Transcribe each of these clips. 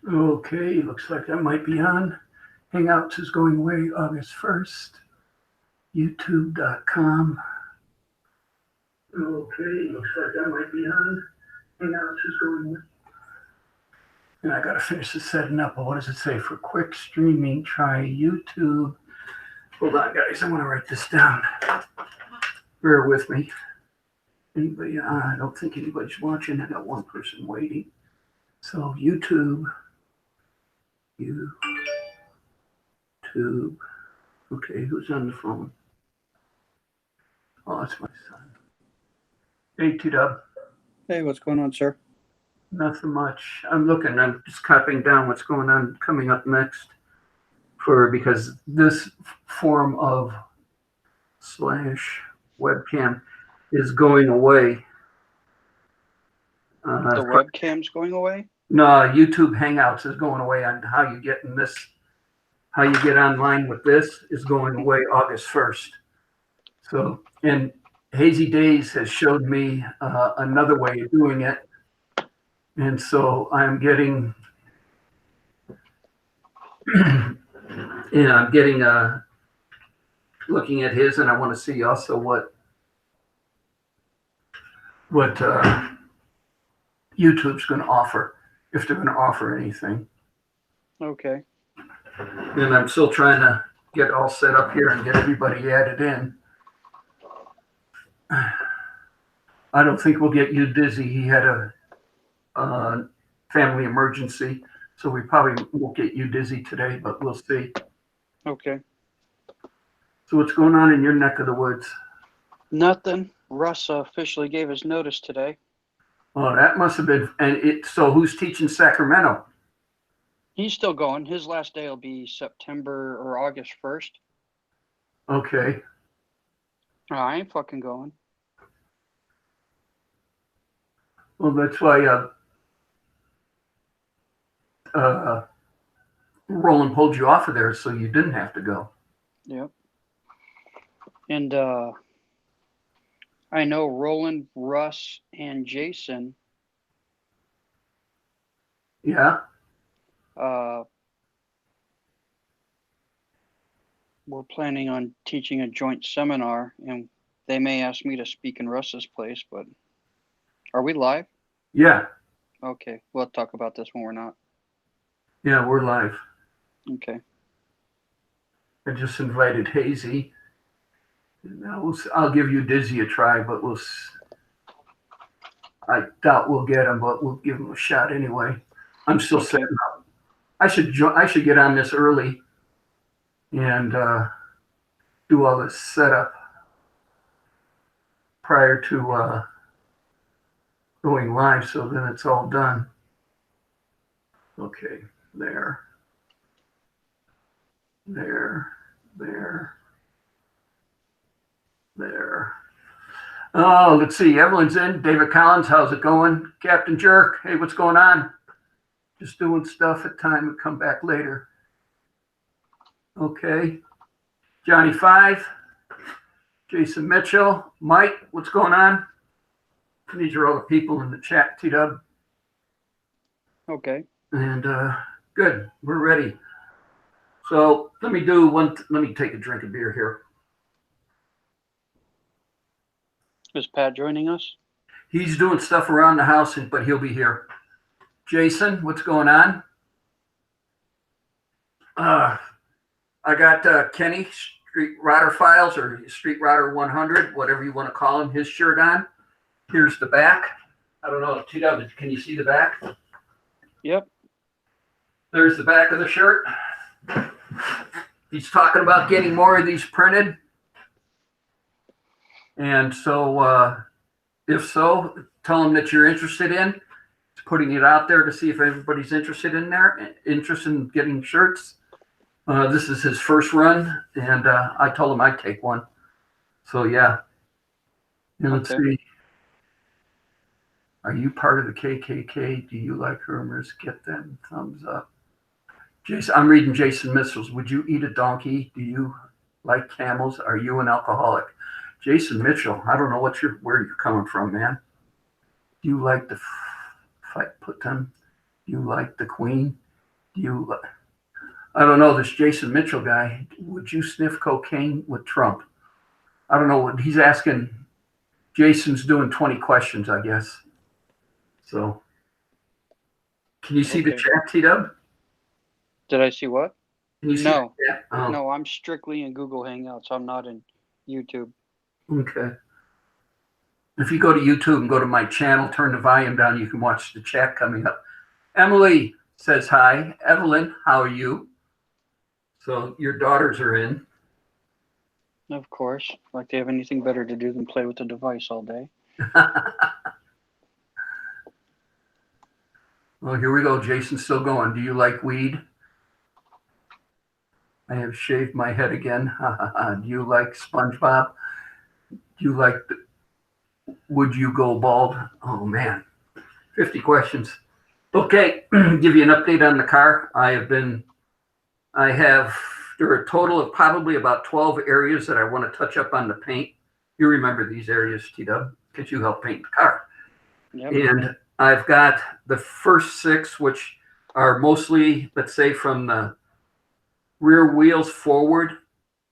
Okay, looks like that might be on. Hangouts is going away August 1st. YouTube.com. Okay, looks like that might be on. Hangouts is going away. And I gotta finish the setting up. What does it say? For quick streaming, try YouTube. Hold on, guys. I want to write this down. Bear with me. Anybody? I don't think anybody's watching. I got one person waiting. So YouTube. YouTube. Okay, who's on the phone? Oh, it's my son. Hey, T-Dub. Hey, what's going on, sir? Nothing much. I'm just copying down what's going on coming up next because this form of slash webcam is going away. The webcam's going away? No, YouTube Hangouts is going away on how you get online with this is going away August 1st. So, and Hazy Days has showed me another way of doing it. And so I'm getting, I'm getting, looking at his, and I want to see also what YouTube's going to offer, if they're going to offer anything. Okay. And I'm still trying to get all set up here and get everybody added in. I don't think we'll get you dizzy. He had a family emergency, so we probably won't get you dizzy today, but we'll see. Okay. So what's going on in your neck of the woods? Nothing. Russ officially gave his notice today. Oh, that must have been. So who's teaching Sacramento? He's still going. His last day will be September or August 1st. Okay. I ain't fucking going. Well, that's why Roland pulled you off of there so you didn't have to go. Yep. And I know Roland, Russ, and Jason. Yeah. We're planning on teaching a joint seminar, and they may ask me to speak in Russ's place, but are we live? Yeah. Okay. We'll talk about this when we're not. Yeah, we're live. Okay. I just invited Hazy. I'll give you Dizzy a try, but I doubt we'll get him, but we'll give him a shot anyway. I'm still setting up. I should get on this early and do all this setup prior to going live, so then it's all done. Okay, there. Oh, let's see. Evelyn's in. David Collins, how's it going? Captain Jerk, hey, what's going on? Just doing stuff at time and come back later. Okay. Johnny Five, Jason Mitchell, Mike, what's going on? These are all the people in the chat, T-Dub. Okay. And good, we're ready. So let me take a drink of beer here. Is Pat joining us? He's doing stuff around the house, but he'll be here. Jason, what's going on? I got Kenny Street Rodder Files or Street Rodder 100, whatever you want to call him, his shirt on. Here's the back. I don't know, T-Dub, can you see the back? Yep. There's the back of the shirt. He's talking about getting more of these printed. And so, if so, tell him that you're interested in putting it out there to see if everybody's interested in getting shirts. This is his first run, and I told him I'd take one. So, yeah. And let's see. Are you part of the KKK? Do you like rumors? Get them thumbs up. Jason, I'm reading Jason Mitchell's. Would you eat a donkey? Do you like camels? Are you an alcoholic? Jason Mitchell, I don't know where you're coming from, man. Do you like the fight put them? Do you like the Queen? You, I don't know, this Jason Mitchell guy, would you sniff cocaine with Trump? I don't know what he's asking. Jason's doing 20 questions, I guess. So, can you see the Okay. chat, T-Dub? Did I see what? Can you see No. the chat? Oh, No, I'm strictly in Google Hangouts. I'm not in YouTube. okay. If you go to YouTube and go to my channel, turn the volume down, you can watch the chat coming up. Emily says hi. Evelyn, how are you? So your daughters are in. Of course. Like they have anything better to do than play with the device all day. Well, here we go. Jason's still going. Do you like weed? I have shaved my head again. Do you like SpongeBob? Do you like would you go bald? Oh man, 50 questions. Okay, give you an update on the car. There are a total of probably about 12 areas that I want to touch up on the paint. You remember these areas, T-Dub, because you helped paint the car. Yep. And I've got the first 6, which are mostly, let's say, from the rear wheels forward,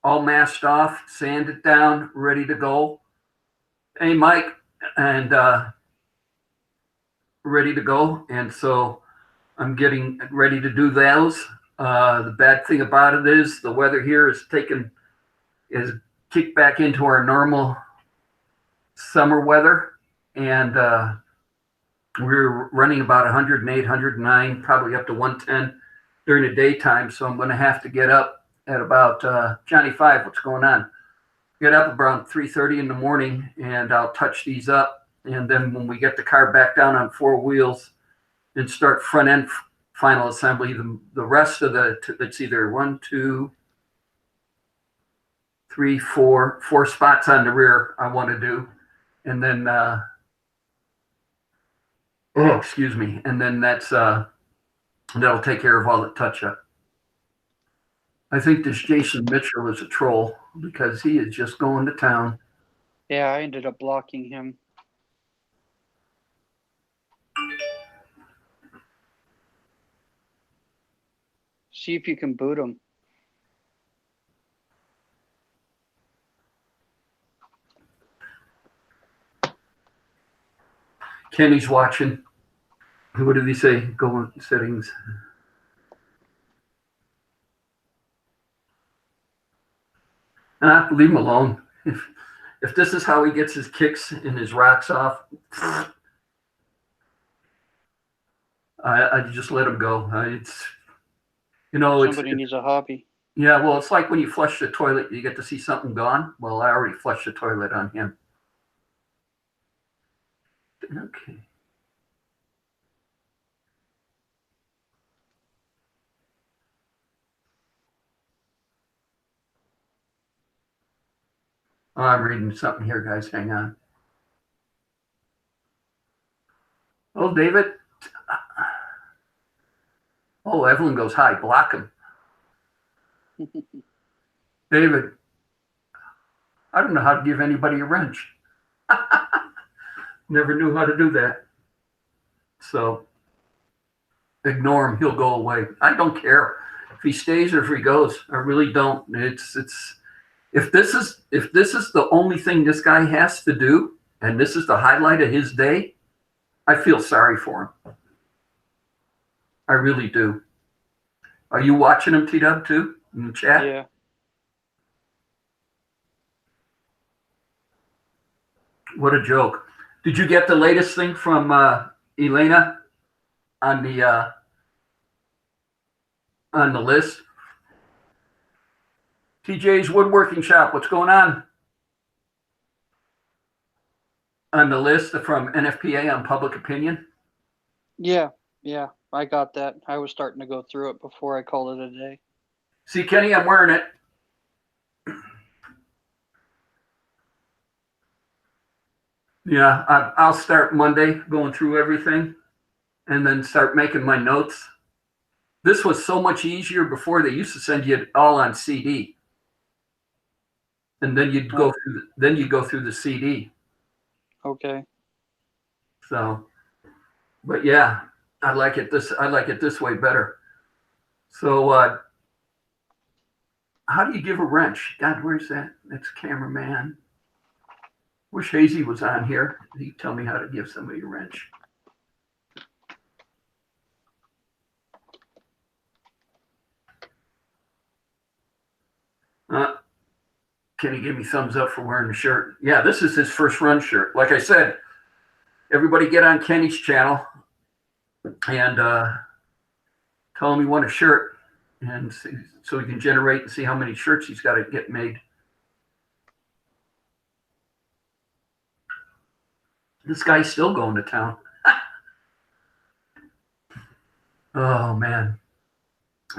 all masked off, sanded down, ready to go. Hey, Mike, and ready to go. And so I'm getting ready to do those. The bad thing about it is the weather here is kicked back into our normal summer weather. And we're running about 108, 109, probably up to 110 during the daytime. So I'm going to have to get up at about Johnny 5. What's going on? Get up around 3:30 in the morning, and I'll touch these up. And then when we get the car back down on 4 wheels and start front end final assembly, the rest of it's either 1, 2, 3, 4 spots on the rear I want to do. And then, excuse me. And then that'll take care of all the touch up. I think this Jason Mitchell is a troll because he is just going to town. Yeah, I ended up blocking him. See if you can boot him. Kenny's watching. What did he say? Go in settings. Leave him alone. If this is how he gets his kicks and his rocks off, I just let him go. Somebody needs a hobby. Yeah, well, it's like when you flush the toilet, you get to see something gone. Well, I already flushed the toilet on him. Okay. Oh, I'm reading something here, guys. Hang on. Oh, David. Oh, Evelyn goes, hi, block him. David, I don't know how to give anybody a wrench. Never knew how to do that. So ignore him. He'll go away. I don't care if he stays or if he goes. I really don't. If this is the only thing this guy has to do, and this is the highlight of his day, I feel sorry for him. I really do. Are you watching him, T-Dub, too, in the chat? Yeah. What a joke. Did you get the latest thing from Elena on the list? TJ's Woodworking Shop, what's going on? On the list from NFPA on public opinion? Yeah, I got that. I was starting to go through it before I called it a day. See, Kenny, I'm wearing it. Yeah, I'll start Monday going through everything and then start making my notes. This was so much easier before. They used to send you it all on CD. And then you'd go through the CD. Okay. So, but yeah, I like it this way better. So, how do you give a wrench? God, where's that? That's cameraman. Wish Hazy was on here. He tell me how to give somebody a wrench. Can he give me thumbs up for wearing the shirt? Yeah, this is his first run shirt. Like I said, everybody get on Kenny's channel and tell him he want a shirt, and see, so he can generate and see how many shirts he's got to get made. This guy's still going to town. Oh, man.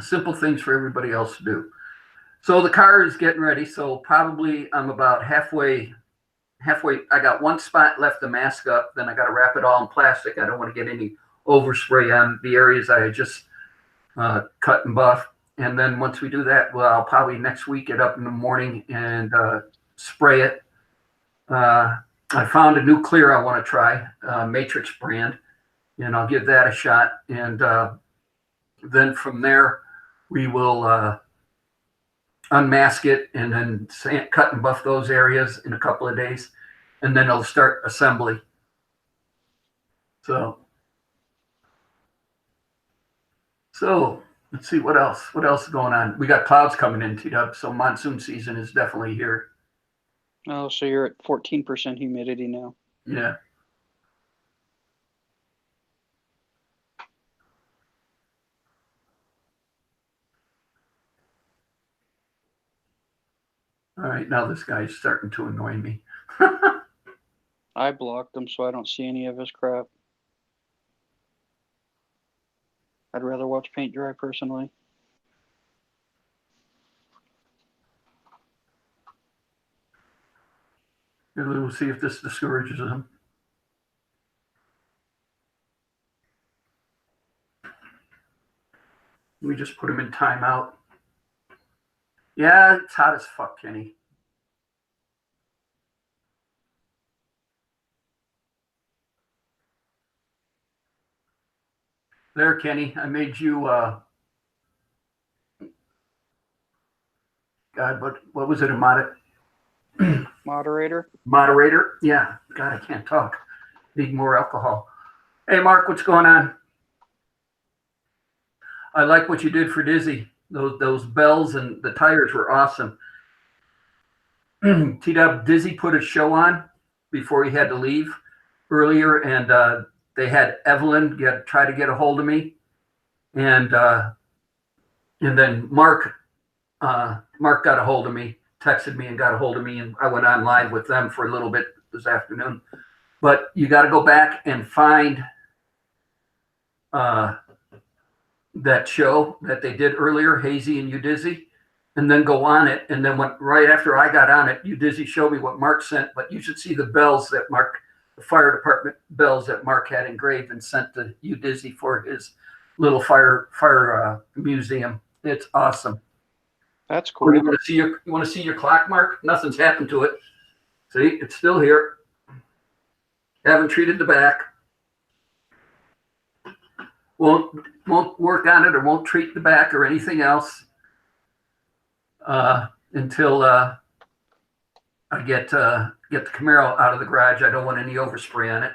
Simple things for everybody else to do. So the car is getting ready. So probably I'm about halfway. I got one spot left to mask up. Then I got to wrap it all in plastic. I don't want to get any overspray on the areas I just cut and buff. And then once we do that, well, I'll probably next week get up in the morning and spray it. I found a new clear I want to try, Matrix brand, and I'll give that a shot. And then from there, we will unmask it and then cut and buff those areas in a couple of days. And then I'll start assembly. So let's see what else. What else is going on? We got clouds coming in, T-Dub, so monsoon season is definitely here. Oh, so you're at 14% humidity now. Yeah. All right, now this guy's starting to annoy me. I blocked him so I don't see any of his crap. I'd rather watch paint dry personally. We'll see if this discourages him. We just put him in timeout. Yeah, it's hot as fuck, Kenny. There, Kenny, I made you, God, what was it, Moderator? Moderator? Yeah, God, I can't talk. Need more alcohol. Hey, Mark, what's going on? I like what you did for Dizzy. Those bells and the tires were awesome. T-Dub, Dizzy put a show on before he had to leave earlier, and they had Evelyn try to get a hold of me, and then Mark got a hold of me, texted me and got a hold of me, and I went on live with them for a little bit this afternoon. But you got to go back and find that show that they did earlier, Hazy and You Dizzy, and then go on it. And then right after I got on it, You Dizzy showed me what Mark sent, but you should see the bells that the fire department bells that Mark had engraved and sent to You Dizzy for his little fire museum. It's awesome. That's cool. You want to see your clock, Mark? Nothing's happened to it. See, it's still here. Haven't treated the back. Won't work on it or won't treat the back or anything else until I get the Camaro out of the garage. I don't want any overspray on it.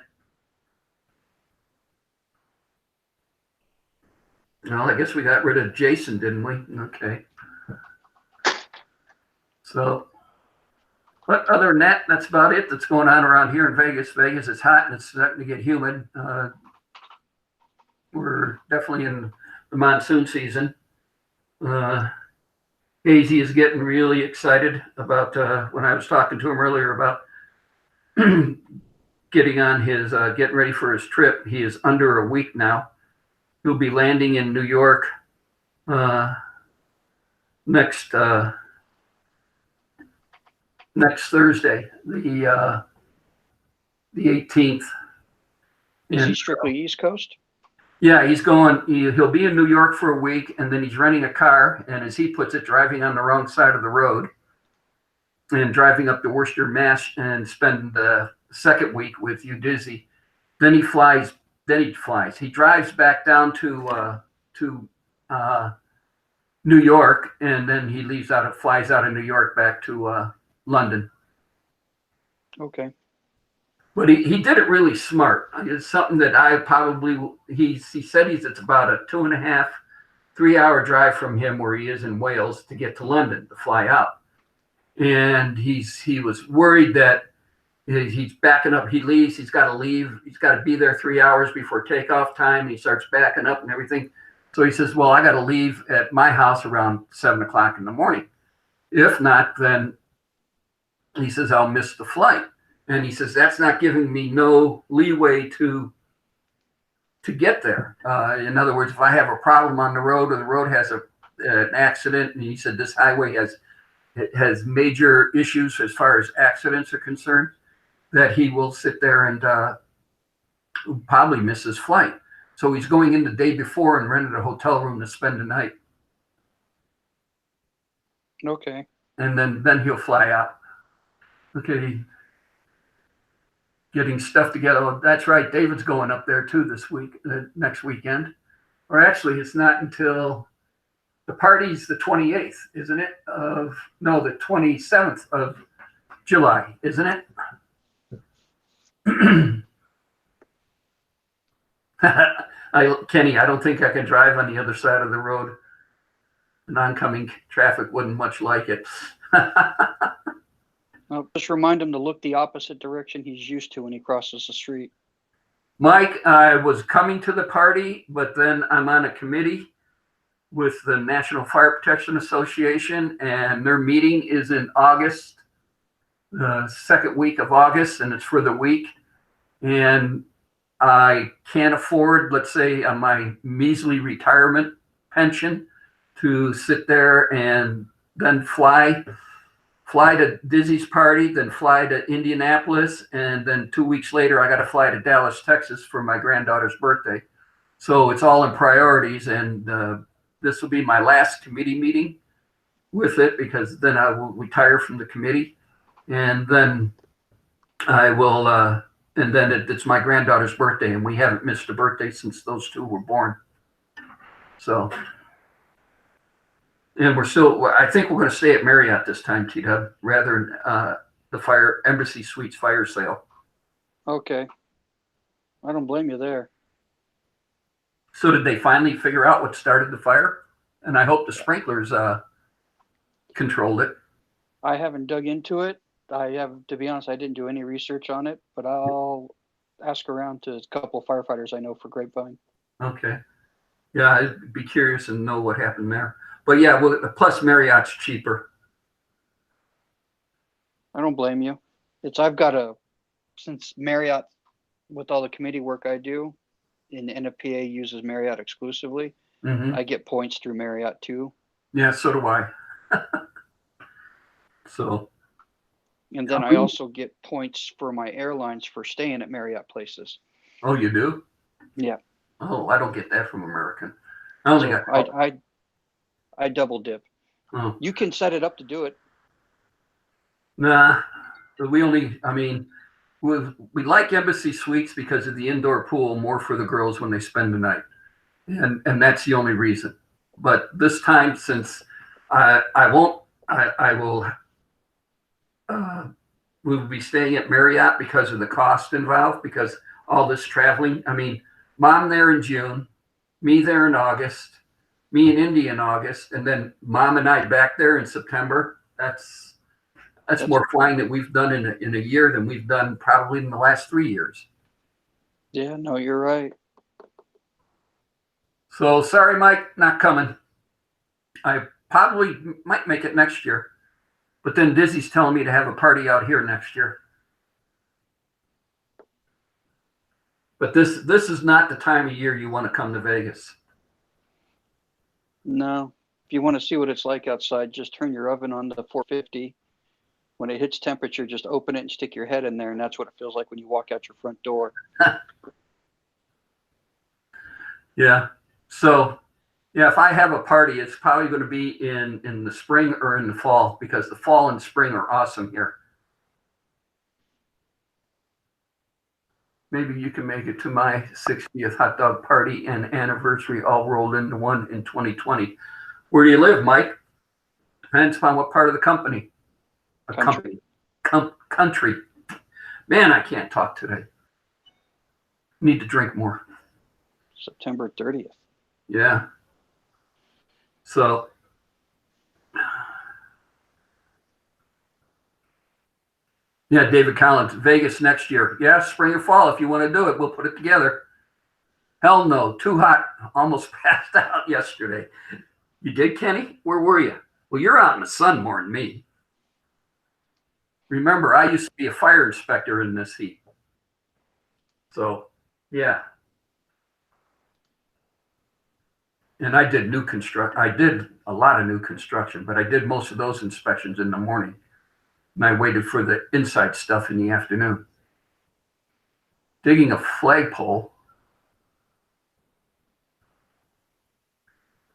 Well, I guess we got rid of Jason, didn't we? Okay. So, but other than that, that's about it that's going on around here in Vegas. Vegas is hot and it's starting to get humid. We're definitely in the monsoon season. Hazy is getting really excited about when I was talking to him earlier about getting on his getting ready for his trip. He is under a week now. He'll be landing in New York next Thursday, the 18th. Is he strictly East Coast? Yeah, he'll be in New York for a week, and then he's renting a car, and as he puts it, driving on the wrong side of the road and driving up to Worcester, Mass, and spend the second week with You Dizzy. Then he drives back down to New York, and then he flies out of New York back to London. Okay. But he did it really smart. It's something that I probably he said it's about a 2.5, 3 hour drive from him where he is in Wales to get to London to fly out. And he was worried that he's backing up. He leaves. He's got to leave. He's got to be there 3 hours before takeoff time. He starts backing up and everything. So he says, well, I got to leave at my house around 7 o'clock in the morning. If not, then he says, I'll miss the flight. And he says, that's not giving me no leeway to get there. In other words, if I have a problem on the road or the road has an accident, and he said this highway has major issues as far as accidents are concerned, that he will sit there and probably miss his flight. So he's going in the day before and rented a hotel room to spend the night. Okay. And then he'll fly out. Okay. Getting stuff together. Oh, that's right. David's going up there too this week, next weekend. Or actually, it's not until the party's the 28th, isn't it? The 27th of July, isn't it? Kenny, I don't think I can drive on the other side of the road. The oncoming traffic wouldn't much like it. Just remind him to look the opposite direction he's used to when he crosses the street. Mike, I was coming to the party, but then I'm on a committee with the National Fire Protection Association, and their meeting is in August, the second week of August, and it's for the week. And I can't afford, let's say, on my measly retirement pension to sit there and then fly to Dizzy's party, then fly to Indianapolis, and then 2 weeks later, I got to fly to Dallas, Texas for my granddaughter's birthday. So it's all in priorities, and this will be my last committee meeting with it, because then I will retire from the committee, and then I will, and then it's my granddaughter's birthday, and we haven't missed a birthday since those two were born. So, and I think we're going to stay at Marriott this time, T-Dub, rather than the Embassy Suites fire sale. Okay. I don't blame you there. So did they finally figure out what started the fire? And I hope the sprinklers controlled it. I haven't dug into it. To be honest, I didn't do any research on it, but I'll ask around to a couple of firefighters I know for Grapevine. Okay. Yeah, I'd be curious and know what happened there. But yeah, well, plus Marriott's cheaper. I don't blame you. Since Marriott, with all the committee work I do, and the NFPA uses Marriott exclusively, Mm-hmm. I get points through Marriott too. Yeah, so do I. So. And then I also get points for my airlines for staying at Marriott places. Oh, you do? Yeah. Oh, I don't get that from American. I only got. I double dip. Oh. You can set it up to do it. Nah, we like Embassy Suites because of the indoor pool more for the girls when they spend the night. And that's the only reason. But this time, since we'll be staying at Marriott because of the cost involved, because all this traveling. I mean, Mom there in June, me there in August, me in Indy in August, and then Mom and I back there in September. That's more flying that we've done in a year than we've done probably in the last 3 years. Yeah, no, you're right. So sorry, Mike, not coming. I probably might make it next year, but then Dizzy's telling me to have a party out here next year. But this is not the time of year you want to come to Vegas. No, if you want to see what it's like outside, just turn your oven on to 450. When it hits temperature, just open it and stick your head in there, and that's what it feels like when you walk out your front door. Yeah. So, yeah, if I have a party, it's probably going to be in the spring or in the fall, because the fall and spring are awesome here. Maybe you can make it to my 60th hot dog party and anniversary all rolled into one in 2020. Where do you live, Mike? Depends upon what part of the company. Country. Country. Man, I can't talk today. Need to drink more. September 30th. Yeah. So, yeah, David Collins, Vegas next year. Yeah, spring or fall. If you want to do it, we'll put it together. Hell no, too hot. Almost passed out yesterday. You did, Kenny? Where were you? Well, you're out in the sun more than me. Remember, I used to be a fire inspector in this heat. So, yeah. And I did new construction. I did a lot of new construction, but I did most of those inspections in the morning. And I waited for the inside stuff in the afternoon. Digging a flagpole.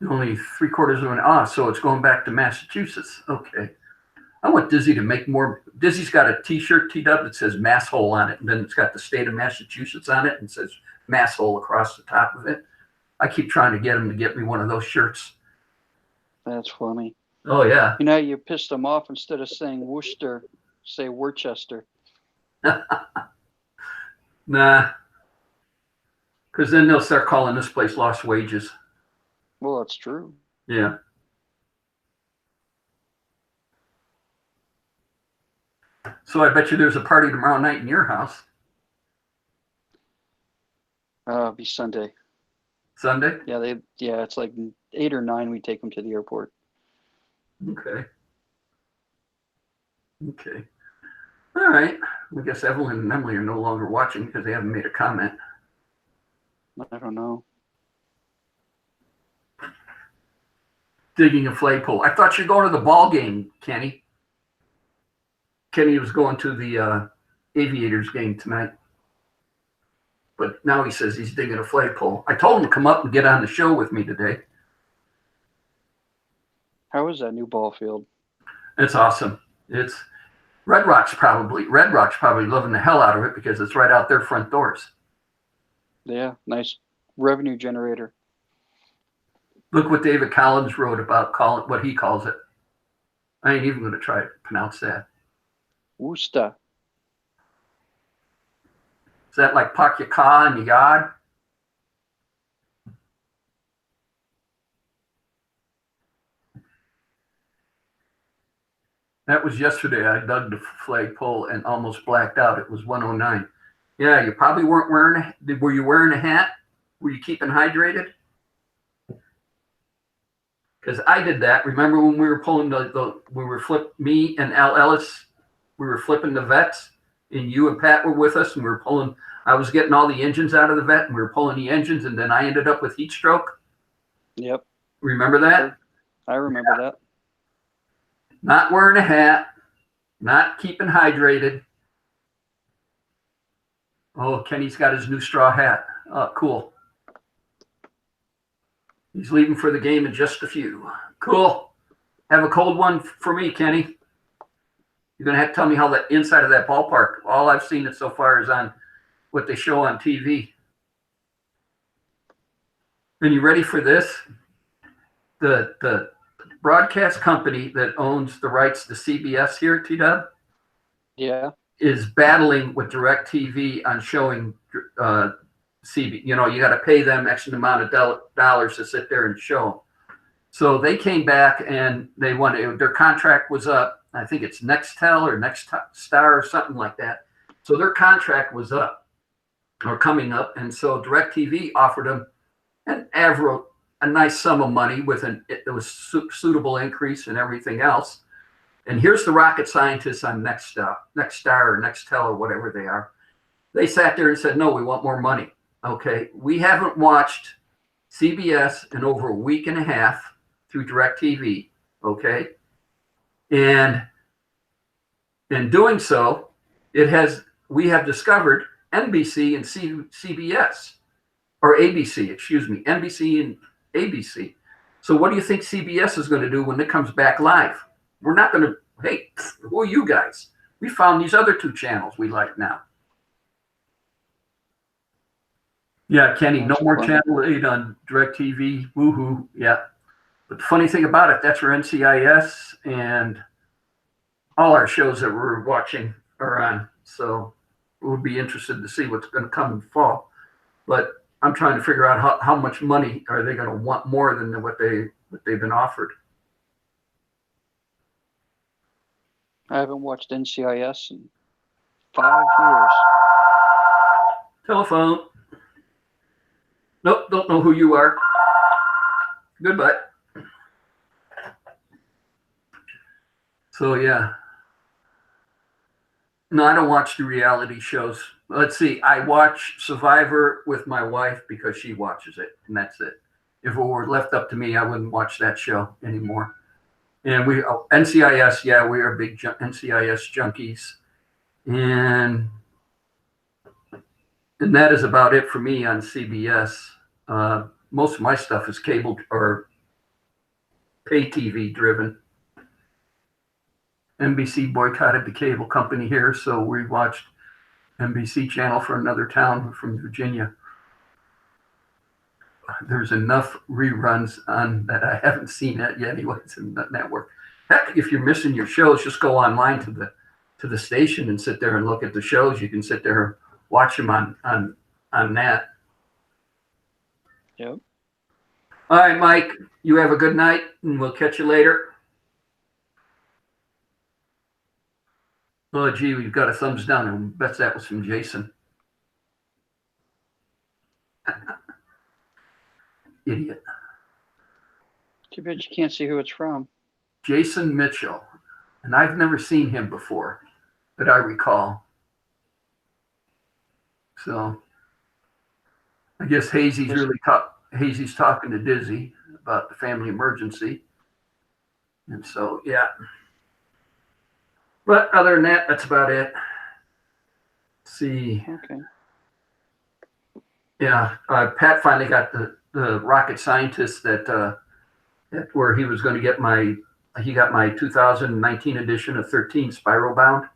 Only 3/4 of an hour, so it's going back to Massachusetts. Okay. I want Dizzy to make more. Dizzy's got a t-shirt teed up that says Masshole on it, and then it's got the state of Massachusetts on it and says Masshole across the top of it. I keep trying to get him to get me one of those shirts. That's funny. Oh, yeah. You know, you pissed them off. Instead of saying Worcester, say Worcester. Nah. Because then they'll start calling this place Lost Wages. Well, that's true. Yeah. So I bet you there's a party tomorrow night in your house. It'll be Sunday. Sunday? Yeah, it's like 8 or 9. We take them to the airport. Okay. Okay. All right. I guess Evelyn and Emily are no longer watching because they haven't made a comment. I don't know. Digging a flagpole. I thought you were going to the ball game, Kenny. Kenny was going to the Aviators game tonight. But now he says he's digging a flagpole. I told him to come up and get on the show with me today. How is that new ball field? It's awesome. It's Red Rock's probably loving the hell out of it because it's right out their front doors. Yeah, nice revenue generator. Look what David Collins wrote about what he calls it. I ain't even going to try to pronounce that. Worcester. Is that like Pakyaka and Yad? That was yesterday. I dug the flagpole and almost blacked out. It was 109. Yeah, you probably weren't wearing were you wearing a hat? Were you keeping hydrated? Because I did that. Remember when we were pulling me and Al Ellis, we were flipping the vets, and you and Pat were with us, and we were pulling. I was getting all the engines out of the vet, and we were pulling the engines, and then I ended up with heat stroke. Yep. Remember that? I remember that. Not wearing a hat, not keeping hydrated. Oh, Kenny's got his new straw hat. Oh, cool. He's leaving for the game in just a few. Cool. Have a cold one for me, Kenny. You're going to have to tell me how the inside of that ballpark, all I've seen it so far is on what they show on TV. And you ready for this? The broadcast company that owns the rights to CBS here, T-Dub, Yeah. is battling with DirecTV on showing CB. You know, you got to pay them X amount of dollars to sit there and show. So they came back and they wanted, their contract was up. I think it's Nextel or Nexstar or something like that. So their contract was up or coming up. And so DirecTV offered them a nice sum of money with it was suitable increase and everything else. And here's the rocket scientists on Nexstar or Nextel or whatever they are. They sat there and said, no, we want more money. Okay, we haven't watched CBS in over a week and a half through DirecTV. Okay, and in doing so, we have discovered NBC and CBS or ABC, excuse me, NBC and ABC. So what do you think CBS is going to do when it comes back live? We're not going to, hey, who are you guys? We found these other two channels we like now. Yeah, Kenny, no more Channel 8 on DirecTV. Woohoo. Yeah. But the funny thing about it, that's where NCIS and all our shows that we're watching are on. So we'll be interested to see what's going to come in fall. But I'm trying to figure out how much money are they going to want more than what they've been offered. I haven't watched NCIS in 5 years. Telephone. Nope, don't know who you are. Goodbye. So yeah. No, I don't watch the reality shows. Let's see. I watch Survivor with my wife because she watches it, and that's it. If it were left up to me, I wouldn't watch that show anymore. And NCIS, yeah, we are big NCIS junkies, and that is about it for me on CBS. Most of my stuff is cable or pay TV driven. NBC boycotted the cable company here, so we watched NBC channel for another town from Virginia. There's enough reruns on that I haven't seen it yet anyway. It's in the network. Heck, if you're missing your shows, just go online to the station and sit there and look at the shows. You can sit there and watch them on that. Yep. All right, Mike, you have a good night, and we'll catch you later. Oh, gee, we've got a thumbs down, and I bet that was from Jason. Idiot. Too bad you can't see who it's from. Jason Mitchell. And I've never seen him before that I recall. So I guess Hazy's talking to Dizzy about the family emergency. And so, yeah. But other than that, that's about it. Let's see. Okay. Yeah. Pat finally got the rocket scientist that where he was going to get he got my 2019 edition of 13 Spiral Bound.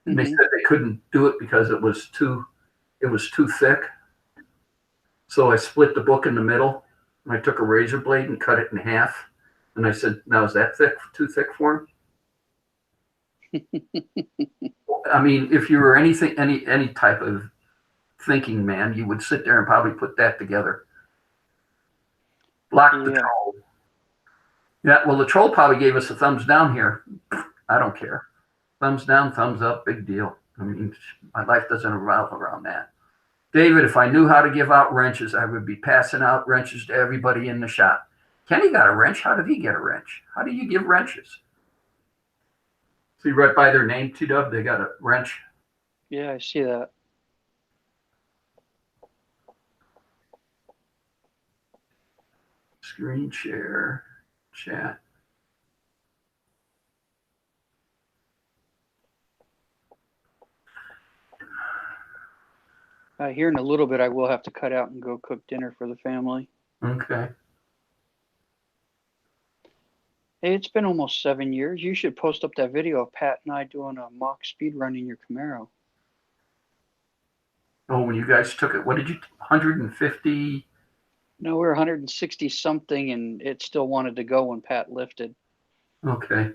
And they said they couldn't do it because it was too thick. So I split the book in the middle, and I took a razor blade and cut it in half. And I said, "Now is that too thick for him?" I mean, if you were any type of thinking man, you would sit there and probably put that together. Block the troll. Yeah, well, the troll probably gave us a thumbs down here. I don't care. Thumbs down, thumbs up, big deal. I mean, my life doesn't revolve around that. David, if I knew how to give out wrenches, I would be passing out wrenches to everybody in the shop. Kenny got a wrench. How did he get a wrench? How do you give wrenches? See right by their name, T-Dub, they got a wrench. Yeah, I see that. Screen share, chat. Here in a little bit, I will have to cut out and go cook dinner for the family. Okay. Hey, it's been almost 7 years. You should post up that video of Pat and I doing a mock speed run in your Camaro. Oh, when you guys took it, what did you, 150? No, we were 160 something, and it still wanted to go when Pat lifted. Okay.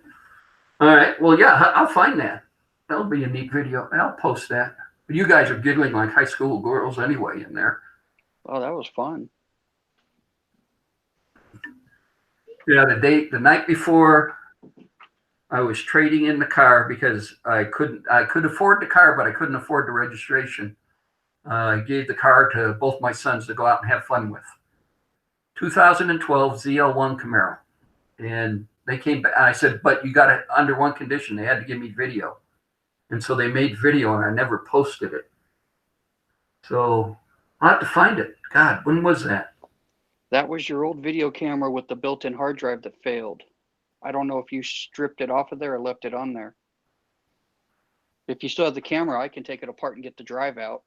All right. Well, yeah, I'll find that. That'll be a neat video. I'll post that. But you guys are giggling like high school girls anyway in there. Oh, that was fun. Yeah, the night before, I was trading in the car because I could afford the car, but I couldn't afford the registration. I gave the car to both my sons to go out and have fun with. 2012 ZL1 Camaro. And they came back. I said, but you got it under one condition. They had to give me video. And so they made video, and I never posted it. So I'll have to find it. God, when was that? That was your old video camera with the built-in hard drive that failed. I don't know if you stripped it off of there or left it on there. If you still have the camera, I can take it apart and get the drive out.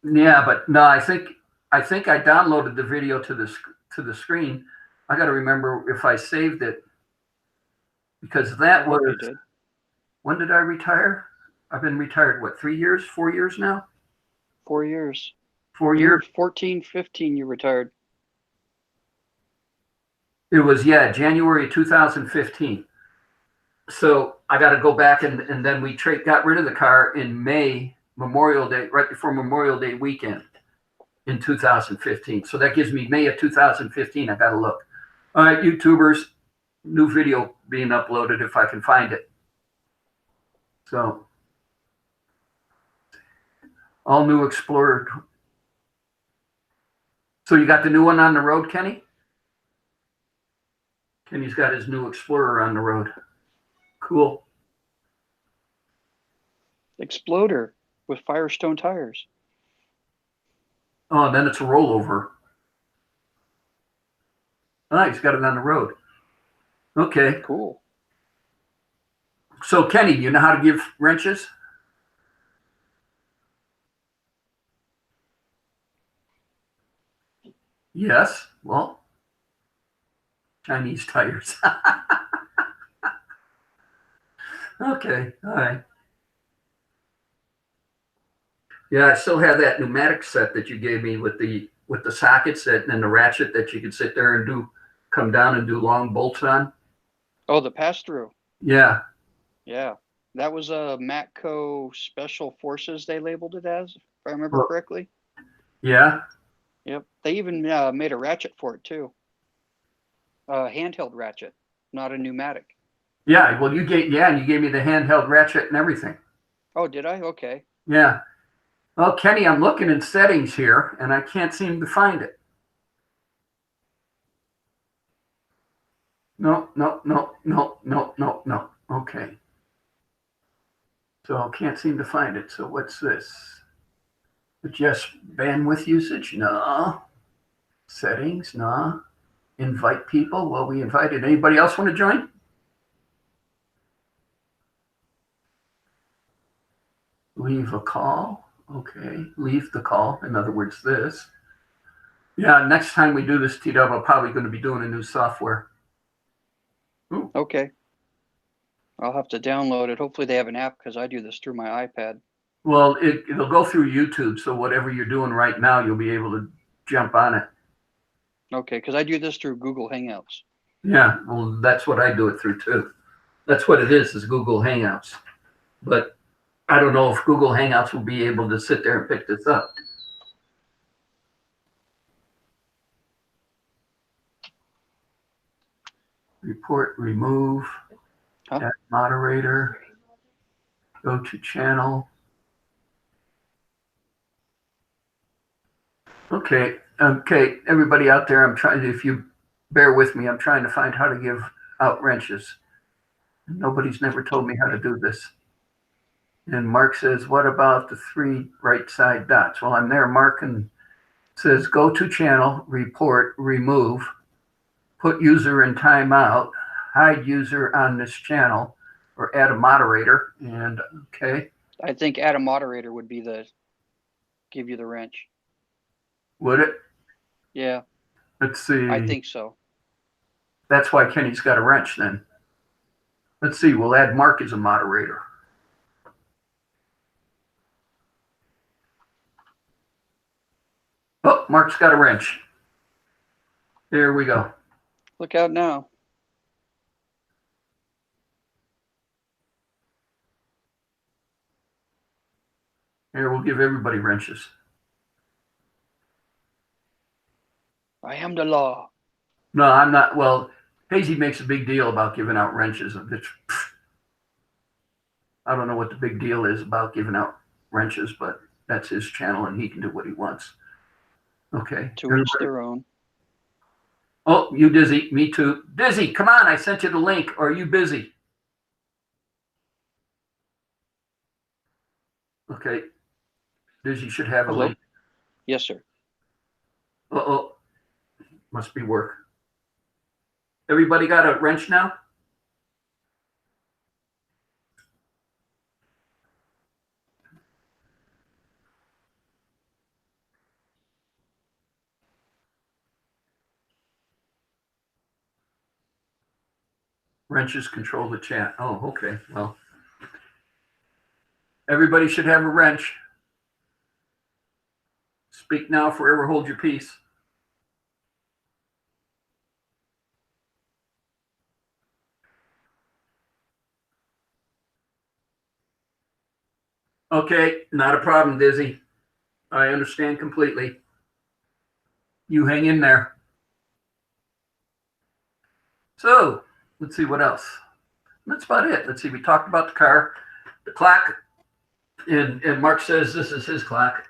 Yeah, but no, I think I downloaded the video to the screen. I got to remember if I saved it, because that was, when did I retire? I've been retired, what, 3 years, 4 years now? 4 years. 4 years? 14, 15, you retired. It was, yeah, January 2015. So I got to go back and then we got rid of the car in May, Memorial Day, right before Memorial Day weekend in 2015. So that gives me May of 2015. I got to look. All right, YouTubers, new video being uploaded if I can find it. So all new Explorer. So you got the new one on the road, Kenny? Kenny's got his new Explorer on the road. Cool. Exploder with Firestone tires. Oh, and then it's a rollover. Ah, he's got it on the road. Okay. Cool. So, Kenny, you know how to give wrenches? Yes. Well, Chinese tires. Okay. All right. Yeah, I still have that pneumatic set that you gave me with the sockets and the ratchet that you could sit there and come down and do long bolts on. Oh, the pass-through. Yeah. Yeah. That was a Matco Special Forces, they labeled it as, if I remember correctly. Yeah. Yep. They even made a ratchet for it, too. Handheld ratchet, not a pneumatic. Yeah. Well, you gave me the handheld ratchet and everything. Oh, did I? Okay. Yeah. Well, Kenny, I'm looking in settings here, and I can't seem to find it. No. Okay. So I can't seem to find it. So what's this? Just bandwidth usage? No. Settings? No. Invite people? Well, we invited. Anybody else want to join? Leave a call. Okay. Leave the call. In other words, this. Yeah, next time we do this, T-Dub, I'm probably going to be doing a new software. Ooh. Okay. I'll have to download it. Hopefully they have an app because I do this through my iPad. Well, it'll go through YouTube, so whatever you're doing right now, you'll be able to jump on it. Okay, because I do this through Google Hangouts. Yeah, well, that's what I do it through too. That's what it is Google Hangouts. But I don't know if Google Hangouts will be able to sit there and pick this up. Report, remove, add moderator, go to channel. Okay, everybody out there, if you bear with me, I'm trying to find how to give out wrenches. Nobody's never told me how to do this. And Mark says, what about the 3 right side dots? Well, I'm there, Mark, and it says go to channel, report, remove, put user in timeout, hide user on this channel, or add a moderator. And okay. I think add a moderator would be give you the wrench. Would it? Yeah. Let's see. I think so. That's why Kenny's got a wrench then. Let's see. We'll add Mark as a moderator. Oh, Mark's got a wrench. There we go. Look out now. Here, we'll give everybody wrenches. I am the law. No, I'm not. Well, Hazy makes a big deal about giving out wrenches. I don't know what the big deal is about giving out wrenches, but that's his channel and he can do what he wants. Okay. To each their own. Oh, you Dizzy. Me too. Dizzy, come on. I sent you the link. Or are you busy? Okay. Dizzy should have a link. Yes, sir. Uh-oh. Must be work. Everybody got a wrench now? Wrenches control the chat. Oh, okay. Well, everybody should have a wrench. Speak now, forever hold your peace. Okay, not a problem, Dizzy. I understand completely. You hang in there. So let's see what else. That's about it. Let's see. We talked about the car, the clock, and Mark says this is his clock.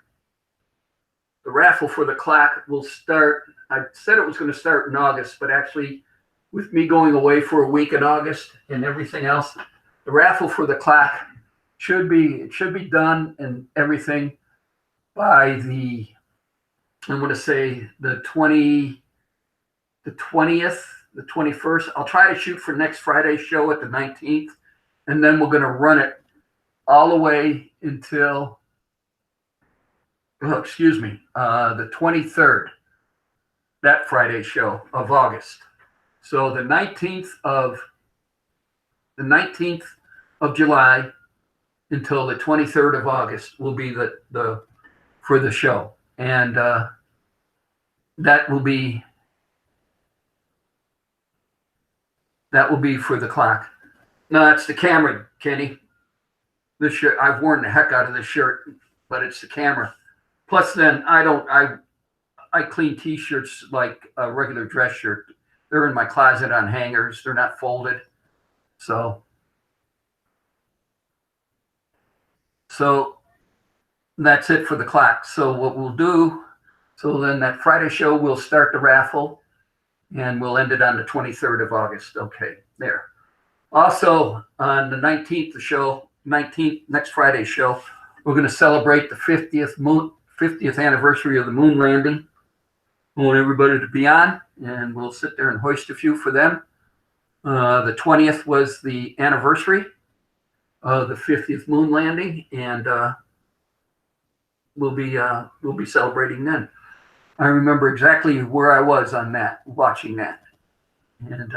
The raffle for the clock will start. I said it was going to start in August, but actually, with me going away for a week in August and everything else, the raffle for the clock should be done and everything by I'm going to say the 20th, the 21st. I'll try to shoot for next Friday's show at the 19th, and then we're going to run it all the way until, the 23rd, that Friday show of August. So the 19th of July until the 23rd of August will be the for the show, and that will be for the clock. No, that's the camera, Kenny. This shirt, I've worn the heck out of this shirt, but it's the camera. Plus, then I clean T-shirts like a regular dress shirt. They're in my closet on hangers. They're not folded. So that's it for the clock. So what we'll do, so then that Friday show, we'll start the raffle, and we'll end it on the 23rd of August. Okay, there. Also, on the 19th, next Friday show, we're going to celebrate the 50th anniversary of the moon landing. I want everybody to be on, and we'll sit there and hoist a few for them. The 20th was the anniversary of the 50th moon landing, and we'll be celebrating then. I remember exactly where I was on that, watching that, and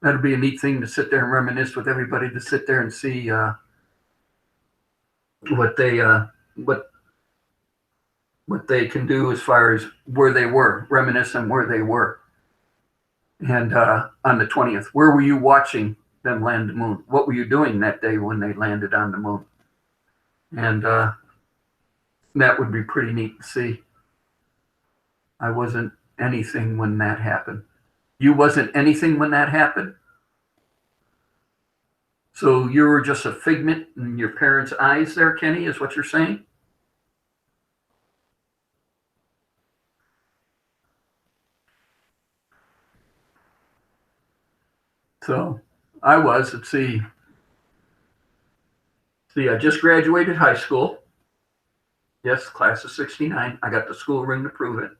that'll be a neat thing to sit there and reminisce with everybody, to sit there and see what they can do as far as where they were, reminisce on where they were. And on the 20th, where were you watching them land the moon? What were you doing that day when they landed on the moon? And that would be pretty neat to see. I wasn't anything when that happened. You wasn't anything when that happened? So you were just a figment in your parents' eyes there, Kenny, is what you're saying? So I was, let's see, I just graduated high school. Yes, class of 69. I got the school ring to prove it.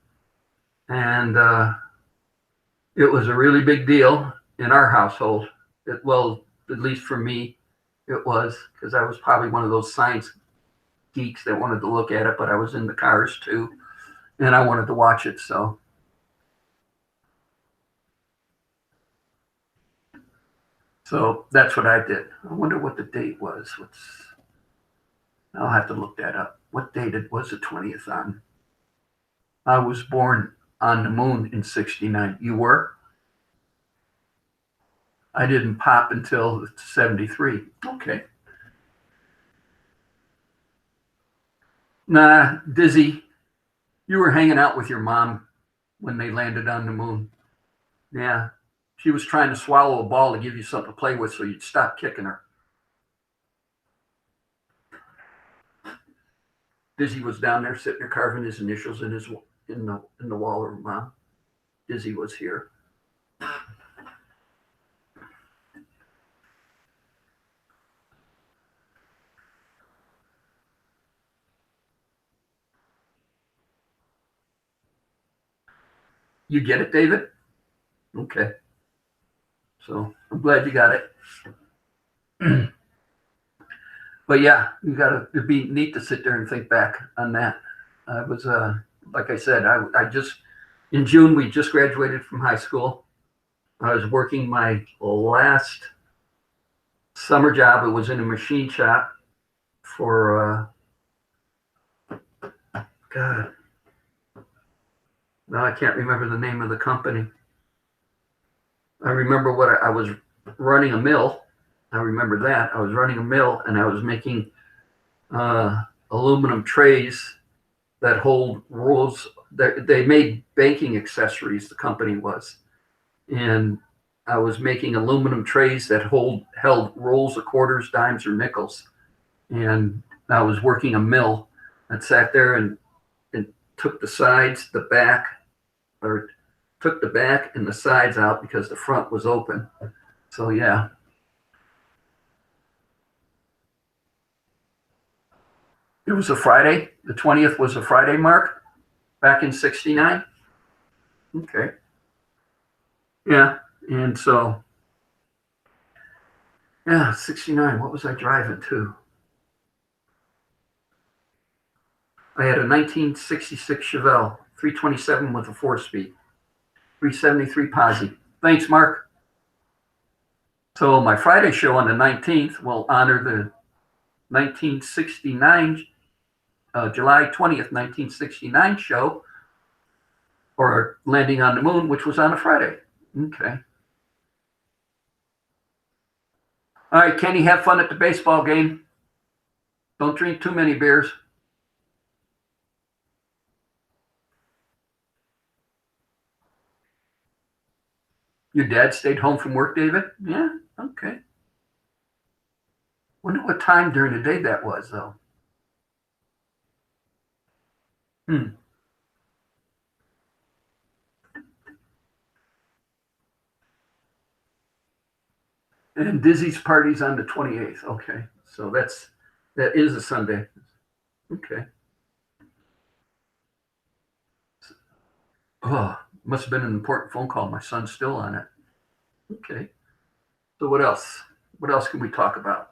And it was a really big deal in our household. Well, at least for me, it was, because I was probably one of those science geeks that wanted to look at it, but I was in the cars too, and I wanted to watch it. So that's what I did. I wonder what the date was. I'll have to look that up. What date was the 20th on? I was born on the moon in 69. You were? I didn't pop until 73. Okay. Nah, Dizzy, you were hanging out with your mom when they landed on the moon. Yeah. She was trying to swallow a ball to give you something to play with so you'd stop kicking her. Dizzy was down there sitting there carving his initials in the wall of her mom. Dizzy was here. You get it, David? Okay. So I'm glad you got it. But yeah, it'd be neat to sit there and think back on that. I was, like I said, in June, we just graduated from high school. I was working my last summer job. It was in a machine shop for, God, no, I can't remember the name of the company. I remember I was running a mill. I remember that. I was running a mill, and I was making aluminum trays that hold rolls. They made banking accessories, the company was. And I was making aluminum trays that held rolls of quarters, dimes, or nickels. And I was working a mill and sat there and took the sides, the back, or took the back and the sides out because the front was open. So yeah. It was a Friday. The 20th was a Friday, Mark, back in 69. Okay. Yeah. And so, yeah, 69. What was I driving to? I had a 1966 Chevelle, 327 with a 4-speed, 373 Posi. Thanks, Mark. So my Friday show on the 19th will honor the 1969, July 20th, 1969 show, or Landing on the Moon, which was on a Friday. Okay. All right, Kenny, have fun at the baseball game. Don't drink too many beers. Your dad stayed home from work, David? Yeah, okay. Wonder what time during the day that was, though. Hmm. And Dizzy's party's on the 28th. Okay, so that is a Sunday. Okay. Oh, must have been an important phone call. My son's still on it. Okay. So what else? What else can we talk about?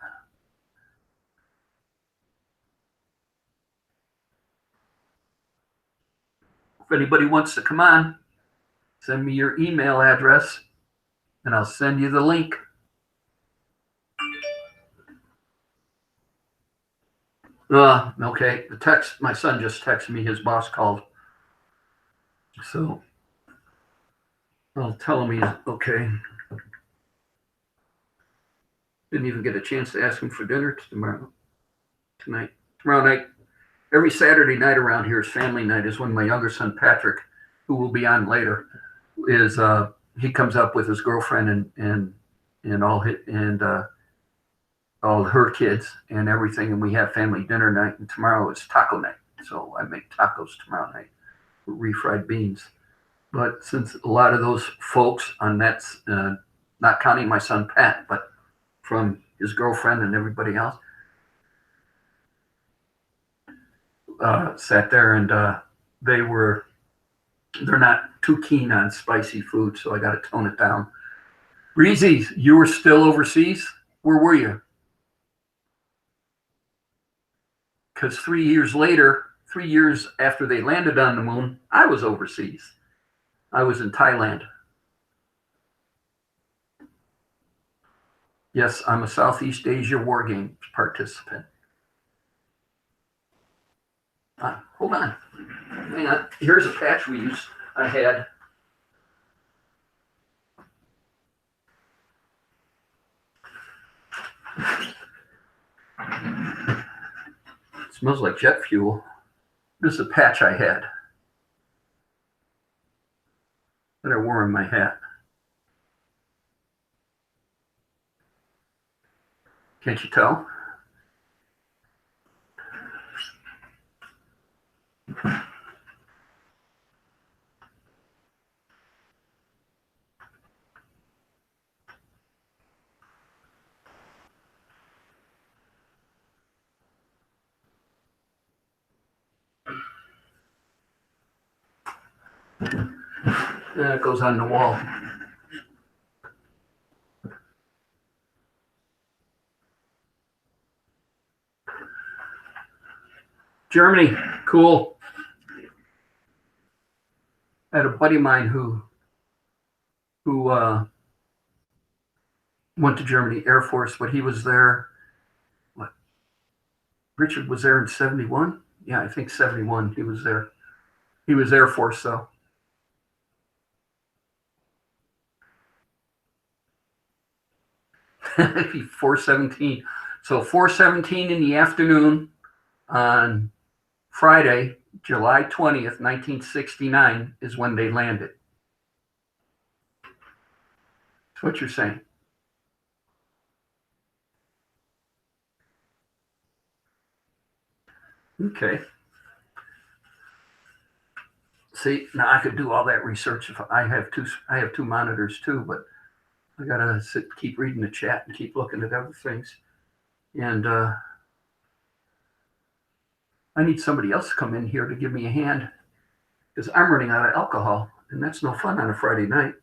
If anybody wants to come on, send me your email address and I'll send you the link. Okay. The text, my son just texted me, his boss called. So I'll tell him he's okay. Didn't even get a chance to ask him for dinner tomorrow night. Every Saturday night around here is family night. Is when my younger son Patrick, who will be on later, is he comes up with his girlfriend and all her kids and everything, and we have family dinner night. And tomorrow is taco night, so I make tacos tomorrow night with refried beans. But since a lot of those folks on that's not counting my son Pat, but from his girlfriend and everybody else, sat there and they're not too keen on spicy food, so I got to tone it down. Breezy, you were still overseas? Where were you? Because 3 years after they landed on the moon, I was overseas. I was in Thailand. Yes, I'm a Southeast Asia War Games participant. Hold on. Hang on. Here's a patch I had. It smells like jet fuel. This is a patch I had that I wore in my hat. Can't you tell? It goes on the wall. Germany, cool. I had a buddy of mine who went to Germany Air Force, but he was there. What? Richard was there in 71? Yeah, I think 71. He was there. He was Air Force, though. So 4:17. So 4:17 in the afternoon, on Friday, July 20th, 1969 is when they landed. That's what you're saying. Okay. See, now I could do all that research if I have two monitors too, but I gotta keep reading the chat and keep looking at other things. And I need somebody else to come in here to give me a hand because I'm running out of alcohol, and that's no fun on a Friday night.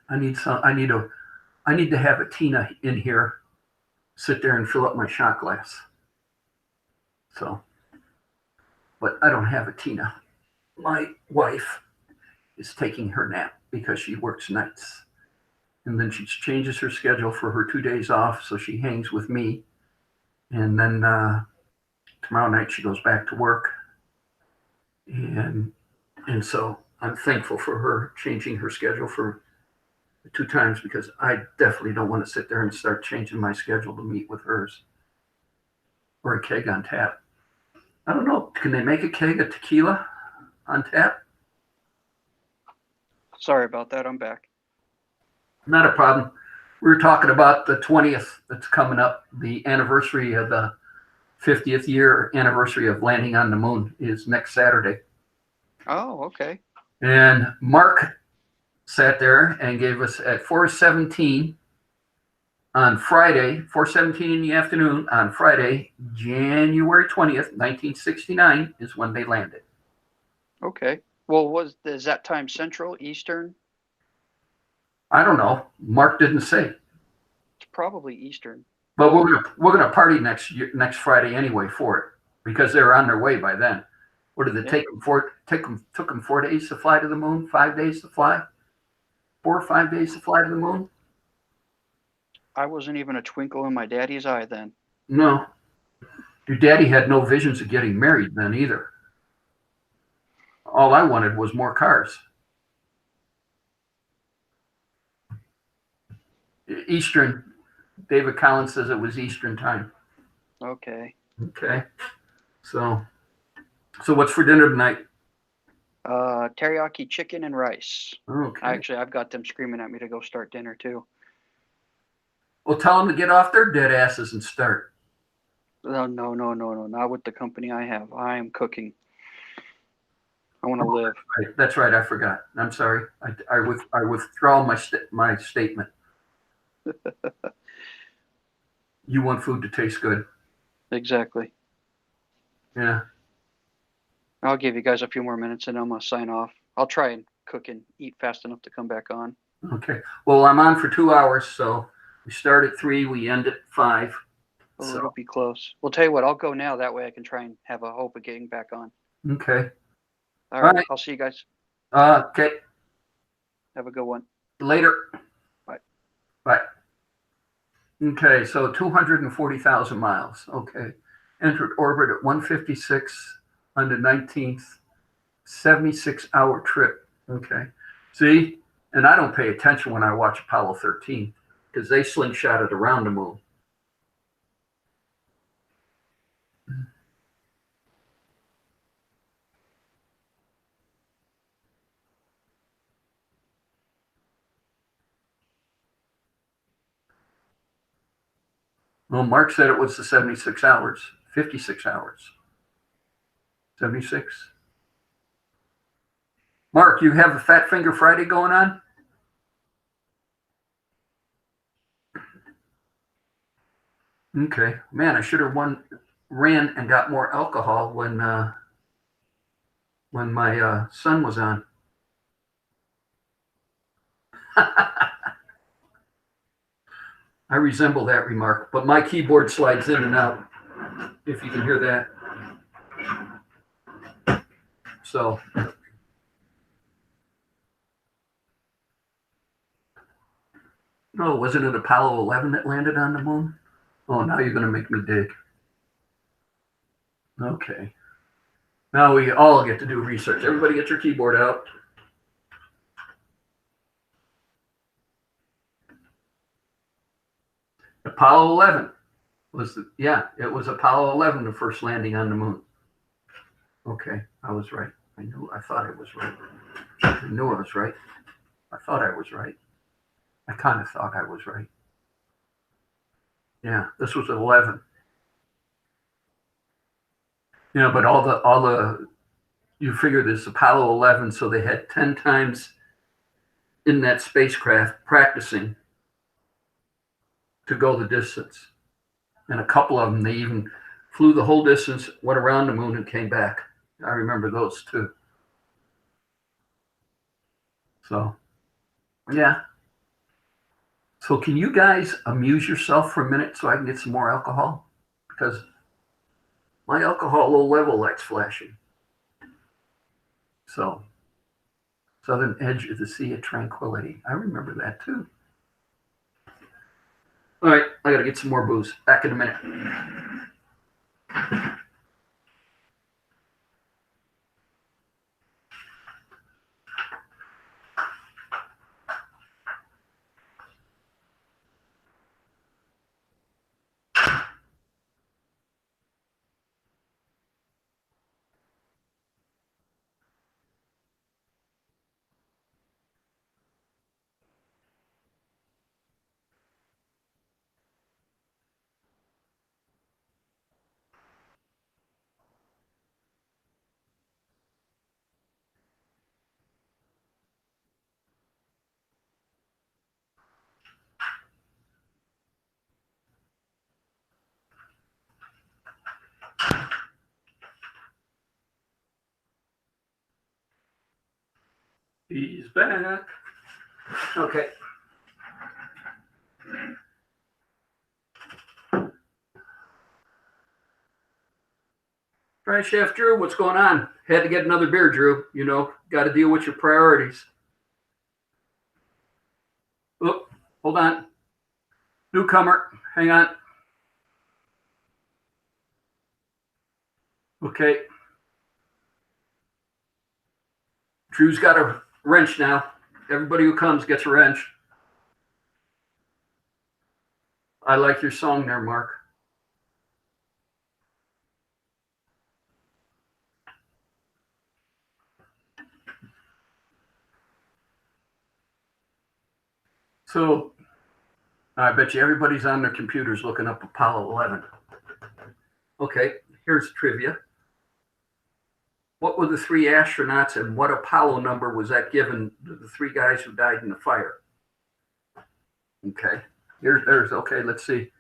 I need to have a Tina in here, sit there and fill up my shot glass. So, but I don't have a Tina. My wife is taking her nap because she works nights. And then she changes her schedule for her 2 days off, so she hangs with me. And then tomorrow night she goes back to work. And so I'm thankful for her changing her schedule for 2 times because I definitely don't want to sit there and start changing my schedule to meet with hers. Or a keg on tap. I don't know. Can they make a keg of tequila on tap? Sorry about that. I'm back. Not a problem. We were talking about the 20th that's coming up. The anniversary of the 50th year anniversary of landing on the moon is next Saturday. Oh, okay. And Mark sat there and gave us at 4:17 on Friday, 4:17 in the afternoon on Friday, January 20th, 1969 is when they landed. Okay. Well, is that time Central, Eastern? I don't know. Mark didn't say. It's probably Eastern. But we're gonna party next Friday anyway for it because they were on their way by then. What did it take them took them 4 days to fly to the moon? 5 days to fly? 4 or 5 days to fly to the moon? I wasn't even a twinkle in my daddy's eye then. No. Your daddy had no visions of getting married then either. All I wanted was more cars. Eastern. David Collins says it was Eastern time. Okay. Okay. So what's for dinner tonight? Teriyaki chicken and rice. Okay. Actually, I've got them screaming at me to go start dinner too. Well, tell them to get off their dead asses and start. No, not with the company I have. I am cooking. I want to live. Right. That's right. I forgot. I'm sorry. I withdraw my statement. You want food to taste good. Exactly. Yeah. I'll give you guys a few more minutes and I'm going to sign off. I'll try and cook and eat fast enough to come back on. Okay. Well, I'm on for 2 hours, so we start at 3, we end at 5. Oh, So. It'll be close. Well, tell you what, I'll go now. That way I can try and have a hope of getting back on. Okay. All right. I'll see you guys. Okay. Have a good one. Later. Bye. Bye. Okay, so 240,000 miles. Okay. Entered orbit at 1:56 on the 19th. 76-hour trip. Okay. See? And I don't pay attention when I watch Apollo 13 because they slingshot it around the moon. Well, Mark said it was the 76 hours, 56 hours. 76. Mark, you have a Fat Finger Friday going on? Okay. Man, I should have ran and got more alcohol when my son was on. I resemble that remark, but my keyboard slides in and out, if you can hear that. So, no, wasn't it Apollo 11 that landed on the moon? Oh, now you're going to make me dig. Okay. Now we all get to do research. Everybody get your keyboard out. Apollo 11 was it was Apollo 11, the first landing on the moon. Okay, I was right. I thought I was right. I knew I was right. I thought I was right. I kind of thought I was right. Yeah, this was 11. But all the you figure this Apollo 11, so they had 10 times in that spacecraft practicing to go the distance. And a couple of them, they even flew the whole distance, went around the moon, and came back. I remember those too. So, yeah. So, can you guys amuse yourself for a minute so I can get some more alcohol? Because my alcohol low level likes flashing. So, Southern Edge of the Sea of Tranquility. I remember that too. All right, I got to get some more booze. Back in a minute. He's back. Okay. All right, Chef Drew, what's going on? Had to get another beer, Drew. Got to deal with your priorities. Oh, hold on. Newcomer, hang on. Okay. Drew's got a wrench now. Everybody who comes gets a wrench. I like your song there, Mark. So I bet you everybody's on their computers looking up Apollo 11. Okay, here's trivia. What were the three astronauts and what Apollo number was that given to the three guys who died in the fire? Okay, okay, let's see.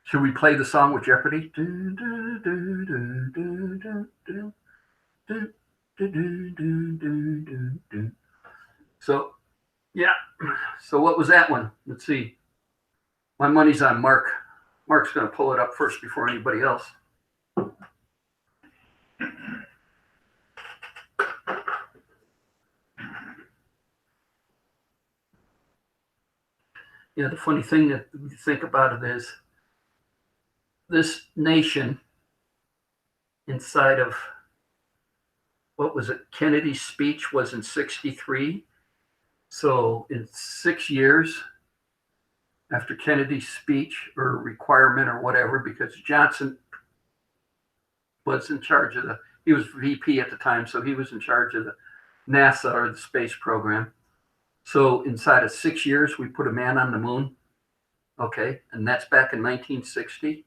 Should we play the song with Jeopardy? So, yeah. So what was that one? Let's see. My money's on Mark. Mark's going to pull it up first before anybody else. Yeah, the funny thing that we think about it is this nation inside of, what was it? Kennedy's speech was in 63. So in 6 years after Kennedy's speech or requirement or whatever, because Johnson was in charge of he was VP at the time, so he was in charge of the NASA or the space program. So inside of 6 years, we put a man on the moon. Okay, and that's back in 1960.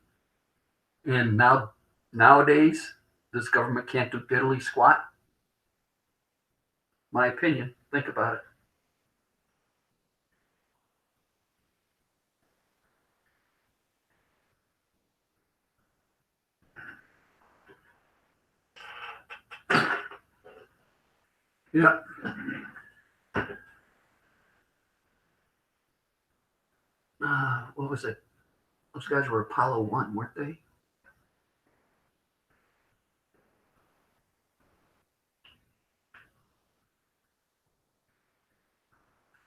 And nowadays, this government can't do diddly squat. My opinion. Think about it. Yeah. What was it? Those guys were Apollo 1, weren't they?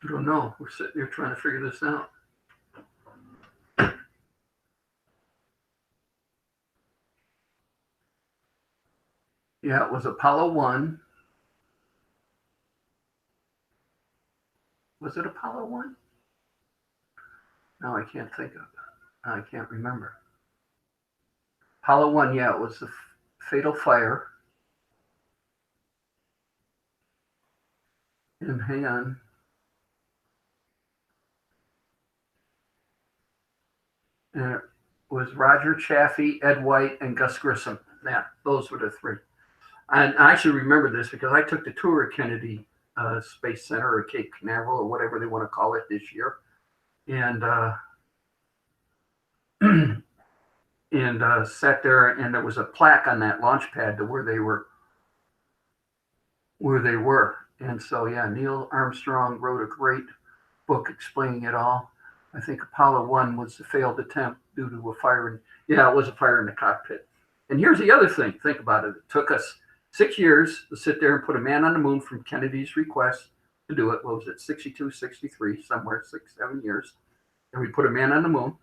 I don't know. We're sitting here trying to figure this out. Yeah, it was Apollo 1. Was it Apollo 1? Now I can't think of it. I can't remember. Apollo 1, yeah, it was the fatal fire. And hang on. And it was Roger Chaffee, Ed White, and Gus Grissom. Yeah, those were the three. And I actually remember this because I took the tour of Kennedy Space Center or Cape Canaveral or whatever they want to call it this year. And and sat there, and there was a plaque on that launch pad to where they were. And so, yeah, Neil Armstrong wrote a great book explaining it all. I think Apollo 1 was a failed attempt due to a fire. Yeah, it was a fire in the cockpit. And here's the other thing. Think about it. It took us 6 years to sit there and put a man on the moon from Kennedy's request to do it. What was it, 62, 63, somewhere 6, 7 years. And we put a man on the moon.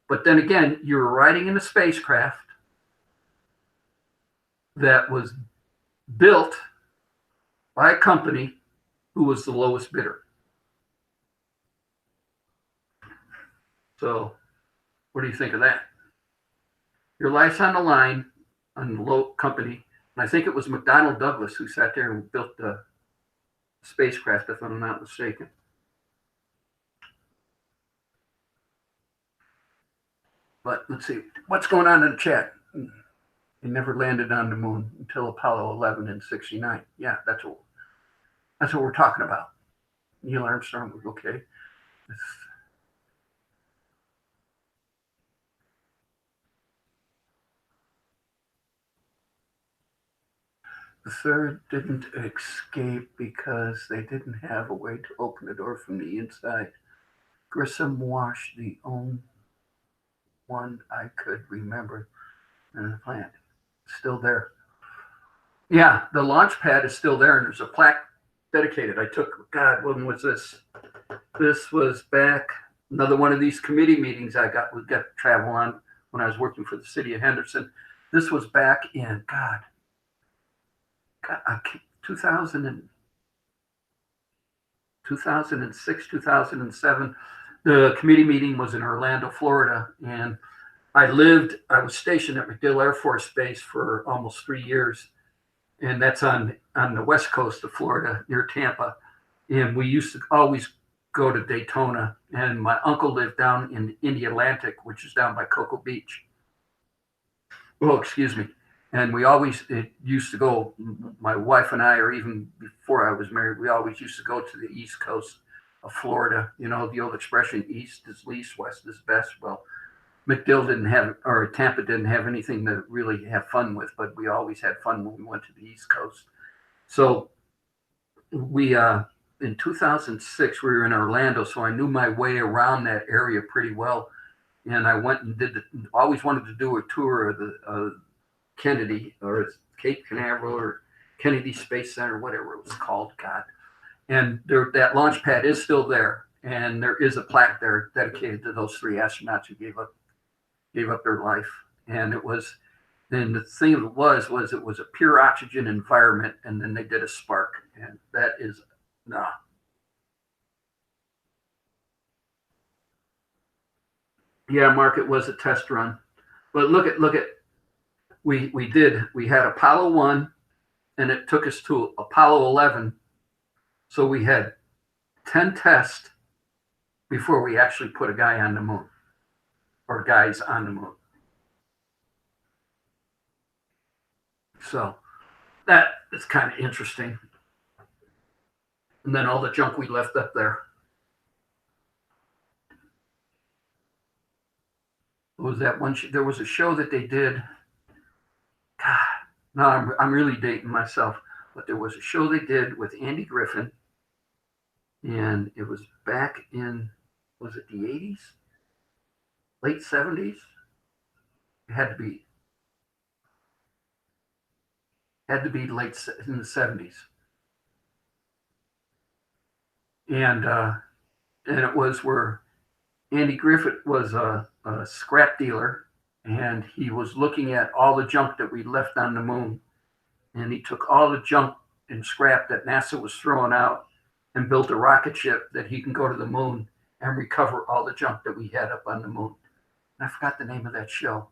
But then again, you were riding in a spacecraft that was built by a company who was the lowest bidder. So what do you think of that? Your life's on the line on the low company. And I think it was McDonnell Douglas who sat there and built the spacecraft, if I'm not mistaken. But let's see, what's going on in the chat? It never landed on the moon until Apollo 11 in '69. Yeah, that's what we're talking about. Neil Armstrong was okay. The third didn't escape because they didn't have a way to open the door from the inside. Grissom washed the only one I could remember in the plant. Still there. Yeah, the launch pad is still there, and there's a plaque dedicated. I took, God, when was this? This was back, another one of these committee meetings we got to travel on when I was working for the city of Henderson. This was back in, God 2006, 2007. The committee meeting was in Orlando, Florida, and I was stationed at MacDill Air Force Base for almost 3 years, and that's on the west coast of Florida near Tampa. And we used to always go to Daytona, and my uncle lived down in the Atlantic, which is down by Cocoa Beach. Oh, excuse me. And we always used to go, my wife and I, or even before I was married, we always used to go to the East Coast of Florida. You know, the old expression, East is least, West is best. Well, MacDill didn't have, or Tampa didn't have anything to really have fun with, but we always had fun when we went to the East Coast. So we, in 2006, we were in Orlando, so I knew my way around that area pretty well. And I went and always wanted to do a tour of the Kennedy or Cape Canaveral or Kennedy Space Center, whatever it was called, God. And that launch pad is still there, and there is a plaque there dedicated to those 3 astronauts who gave up their life. And the thing of it was it was a pure oxygen environment, and then they did a spark, and that is nah. Yeah, Mark, it was a test run, but look at we had Apollo 1, and it took us to Apollo 11. So we had 10 tests before we actually put a guy on the moon, or guys on the moon. So that is kind of interesting. And then all the junk we left up there. What was that one? There was a show that they did. God, no, I'm really dating myself. But there was a show they did with Andy Griffin, and it was back in, was it the 80s? Late 70s? It had to be late in the 70s. And it was where Andy Griffith was a scrap dealer, and he was looking at all the junk that we left on the moon. And he took all the junk and scrap that NASA was throwing out and built a rocket ship that he can go to the moon and recover all the junk that we had up on the moon. And I forgot the name of that show.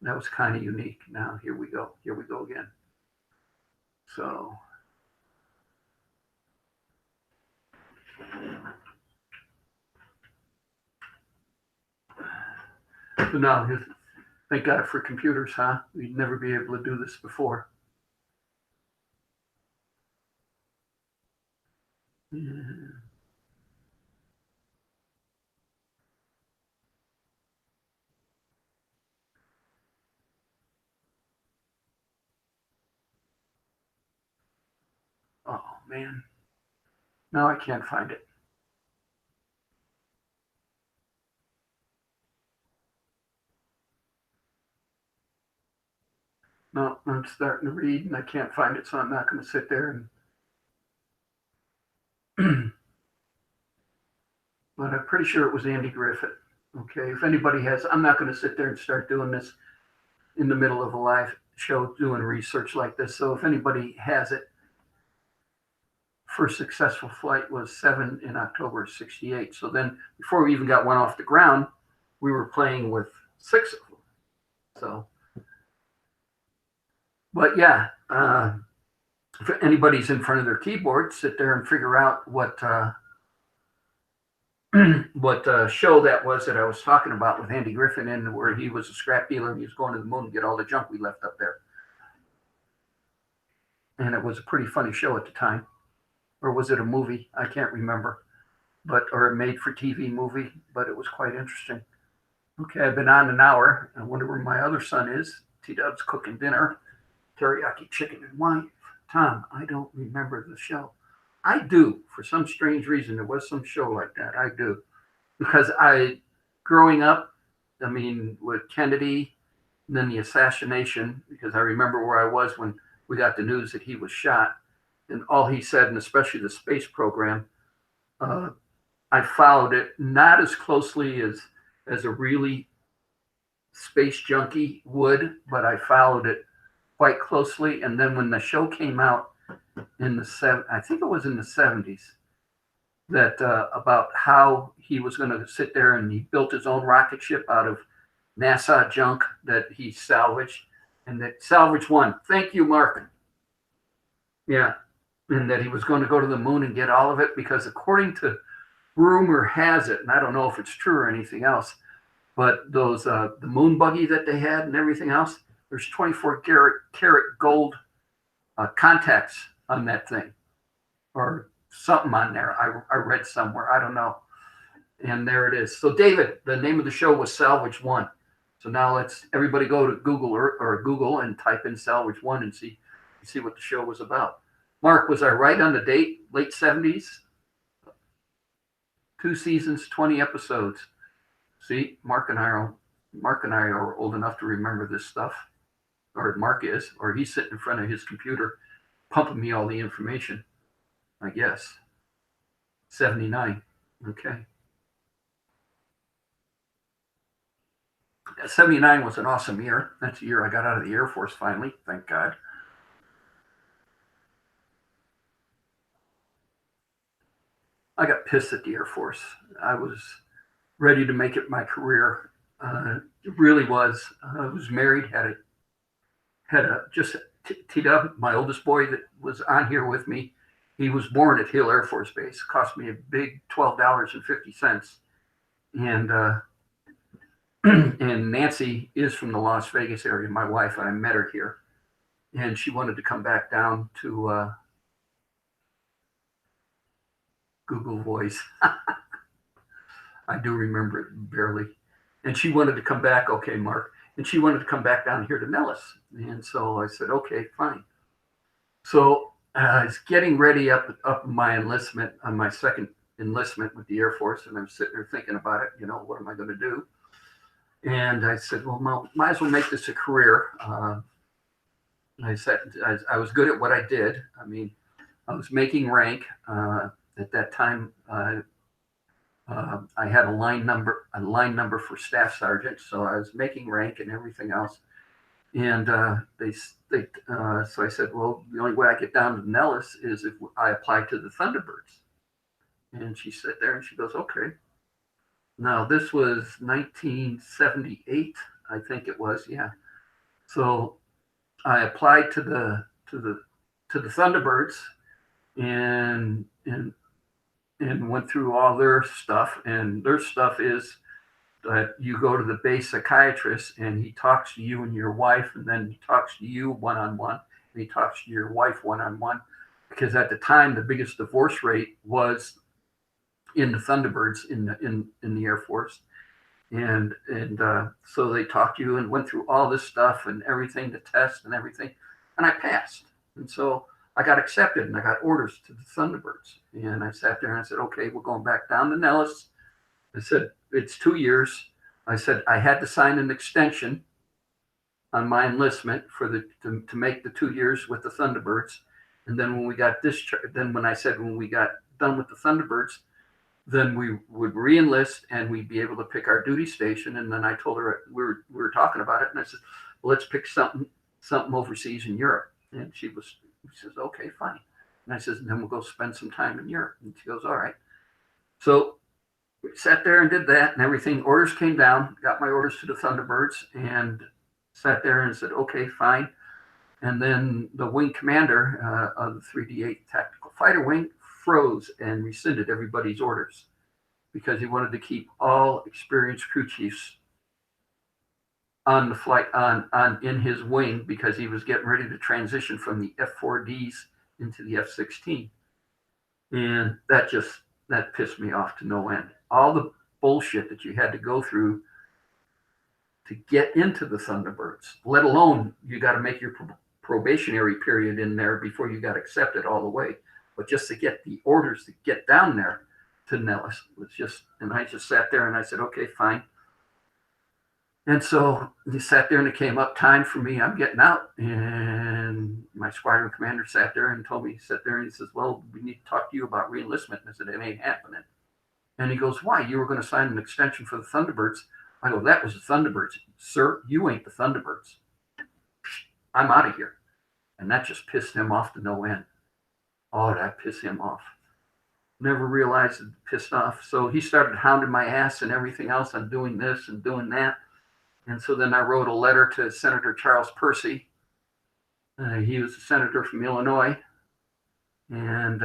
That was kind of unique. Now, here we go. Here we go again. So, now, thank God for computers, huh? We'd never be able to do this before. Yeah. Oh, man. Now I can't find it. No, I'm starting to read and I can't find it, so I'm not going to sit there and. But I'm pretty sure it was Andy Griffith. Okay, if anybody has, I'm not going to sit there and start doing this in the middle of a live show doing research like this. So if anybody has it, first successful flight was 7 in October of 68. So then before we even got one off the ground, we were playing with 6 of them. So, but yeah, if anybody's in front of their keyboard, sit there and figure out what show that was that I was talking about with Andy Griffin in, where he was a scrap dealer and he was going to the moon to get all the junk we left up there. And it was a pretty funny show at the time. Or was it a movie? I can't remember. Or a made for TV movie, but it was quite interesting. Okay, I've been on an hour. I wonder where my other son is. T-Dub's cooking dinner, teriyaki chicken and wine. Tom, I don't remember the show. I do. For some strange reason, there was some show like that. I do. Because growing up, I mean, with Kennedy, and then the assassination, because I remember where I was when we got the news that he was shot, and all he said, and especially the space program, I followed it not as closely as a really space junkie would, but I followed it quite closely. And then when the show came out in I think it was in the 70s, that about how he was going to sit there and he built his own rocket ship out of NASA junk that he salvaged, and that salvage one. Thank you, Mark. Yeah, and that he was going to go to the moon and get all of it, because according to rumor has it, and I don't know if it's true or anything else, but those the moon buggy that they had and everything else, there's 24 karat gold contacts on that thing, or something on there. I read somewhere. I don't know. And there it is. So David, the name of the show was Salvage One. So now let's everybody go to Google or Google and type in Salvage One and see what the show was about. Mark, was I right on the date? Late 70s? 2 seasons, 20 episodes. See, Mark and I are old enough to remember this stuff. Or Mark is, or he's sitting in front of his computer pumping me all the information, I guess. 79. Okay. 79 was an awesome year. That's the year I got out of the Air Force finally, thank God. I got pissed at the Air Force. I was ready to make it my career. It really was. I was married, had a just T-Dub, my oldest boy that was on here with me. He was born at Hill Air Force Base. It cost me a big $12.50. And and Nancy is from the Las Vegas area, my wife, and I met her here. And she wanted to come back down to Google Voice. I do remember it barely. And she wanted to come back, okay, Mark. And she wanted to come back down here to Nellis. And so I said, okay, fine. So I was getting ready up my enlistment, on my second enlistment with the Air Force. And I'm sitting there thinking about it, what am I going to do? And I said, well, might as well make this a career. I said, I was good at what I did. I mean, I was making rank. At that time, I had a line number for staff sergeant, so I was making rank and everything else. And so I said, well, the only way I get down to Nellis is if I apply to the Thunderbirds. And she sat there and she goes, okay. Now this was 1978, I think it was, yeah. So I applied to the Thunderbirds and went through all their stuff. And their stuff is that you go to the base psychiatrist and he talks to you and your wife, and then he talks to you one on one, and he talks to your wife one on one. Because at the time, the biggest divorce rate was in the Thunderbirds in the Air Force, and so they talked to you and went through all this stuff and everything, the test and everything, and I passed, and so I got accepted and I got orders to the Thunderbirds, and I sat there and I said, okay, we're going back down to Nellis. I said it's 2 years. I said I had to sign an extension on my enlistment for to make the 2 years with the Thunderbirds, and then when we got discharged, then when we got done with the Thunderbirds, then we would re-enlist and we'd be able to pick our duty station. And then I told her we were talking about it, and I said, well, let's pick something overseas in Europe. And she says, okay, fine. And I says, and then we'll go spend some time in Europe. And she goes, all right. So we sat there and did that and everything. Orders came down, got my orders to the Thunderbirds, and sat there and said, okay, fine. And then the wing commander of the 3D8 Tactical Fighter Wing froze and rescinded everybody's orders because he wanted to keep all experienced crew chiefs on the flight on in his wing, because he was getting ready to transition from the F4Ds into the F-16. And that pissed me off to no end. All the bullshit that you had to go through to get into the Thunderbirds, let alone you got to make your probationary period in there before you got accepted all the way. But just to get the orders to get down there to Nellis was just, and I just sat there and I said, okay, fine. And so he sat there and it came up time for me. I'm getting out. And my squadron commander sat there and told me, he sat there and he says, well, we need to talk to you about reenlistment. And I said, it ain't happening. And he goes, why? You were going to sign an extension for the Thunderbirds. I go, that was the Thunderbirds. Sir, you ain't the Thunderbirds. I'm out of here. And that just pissed him off to no end. Oh, that pissed him off. Never realized it pissed off. So he started hounding my ass and everything else on doing this and doing that. And so then I wrote a letter to Senator Charles Percy. He was a senator from Illinois, and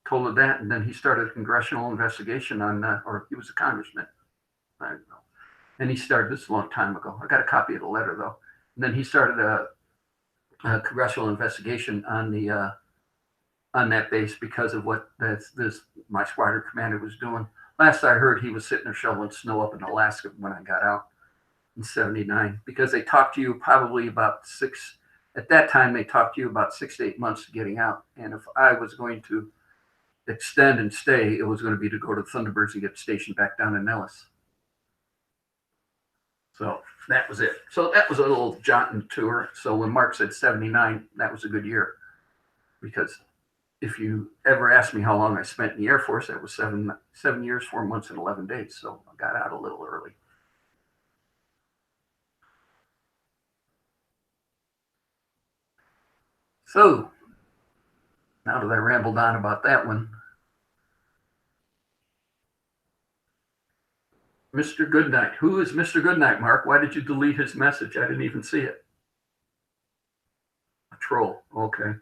told her that. And then he started a congressional investigation on, or he was a congressman. I don't know. And he started this a long time ago. I got a copy of the letter, though. And then he started a congressional investigation on the on that base because of what my squadron commander was doing. Last I heard, he was sitting there shoveling snow up in Alaska when I got out in '79, because they talked to you probably about at that time they talked to you about 6 to 8 months getting out. And if I was going to extend and stay, it was going to be to go to the Thunderbirds and get stationed back down in Nellis. So that was it. So that was a little jaunting tour. So when Mark said 79, that was a good year, because if you ever asked me how long I spent in the Air Force, that was 7 years, 4 months, and 11 days. So I got out a little early. So now that I rambled on about that one, Mr. Goodnight. Who is Mr. Goodnight, Mark? Why did you delete his message? I didn't even see it. A troll. Okay.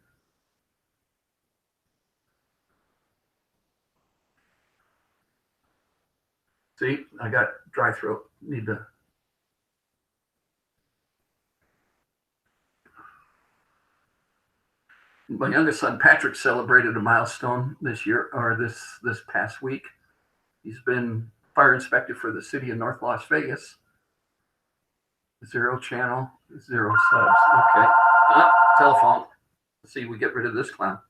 See, I got dry throat. Need to. My youngest son Patrick celebrated a milestone this year, or this past week. He's been fire inspector for the city of North Las Vegas. 0 channel, 0 subs. Okay. Telephone. Let's see, we get rid of this clown.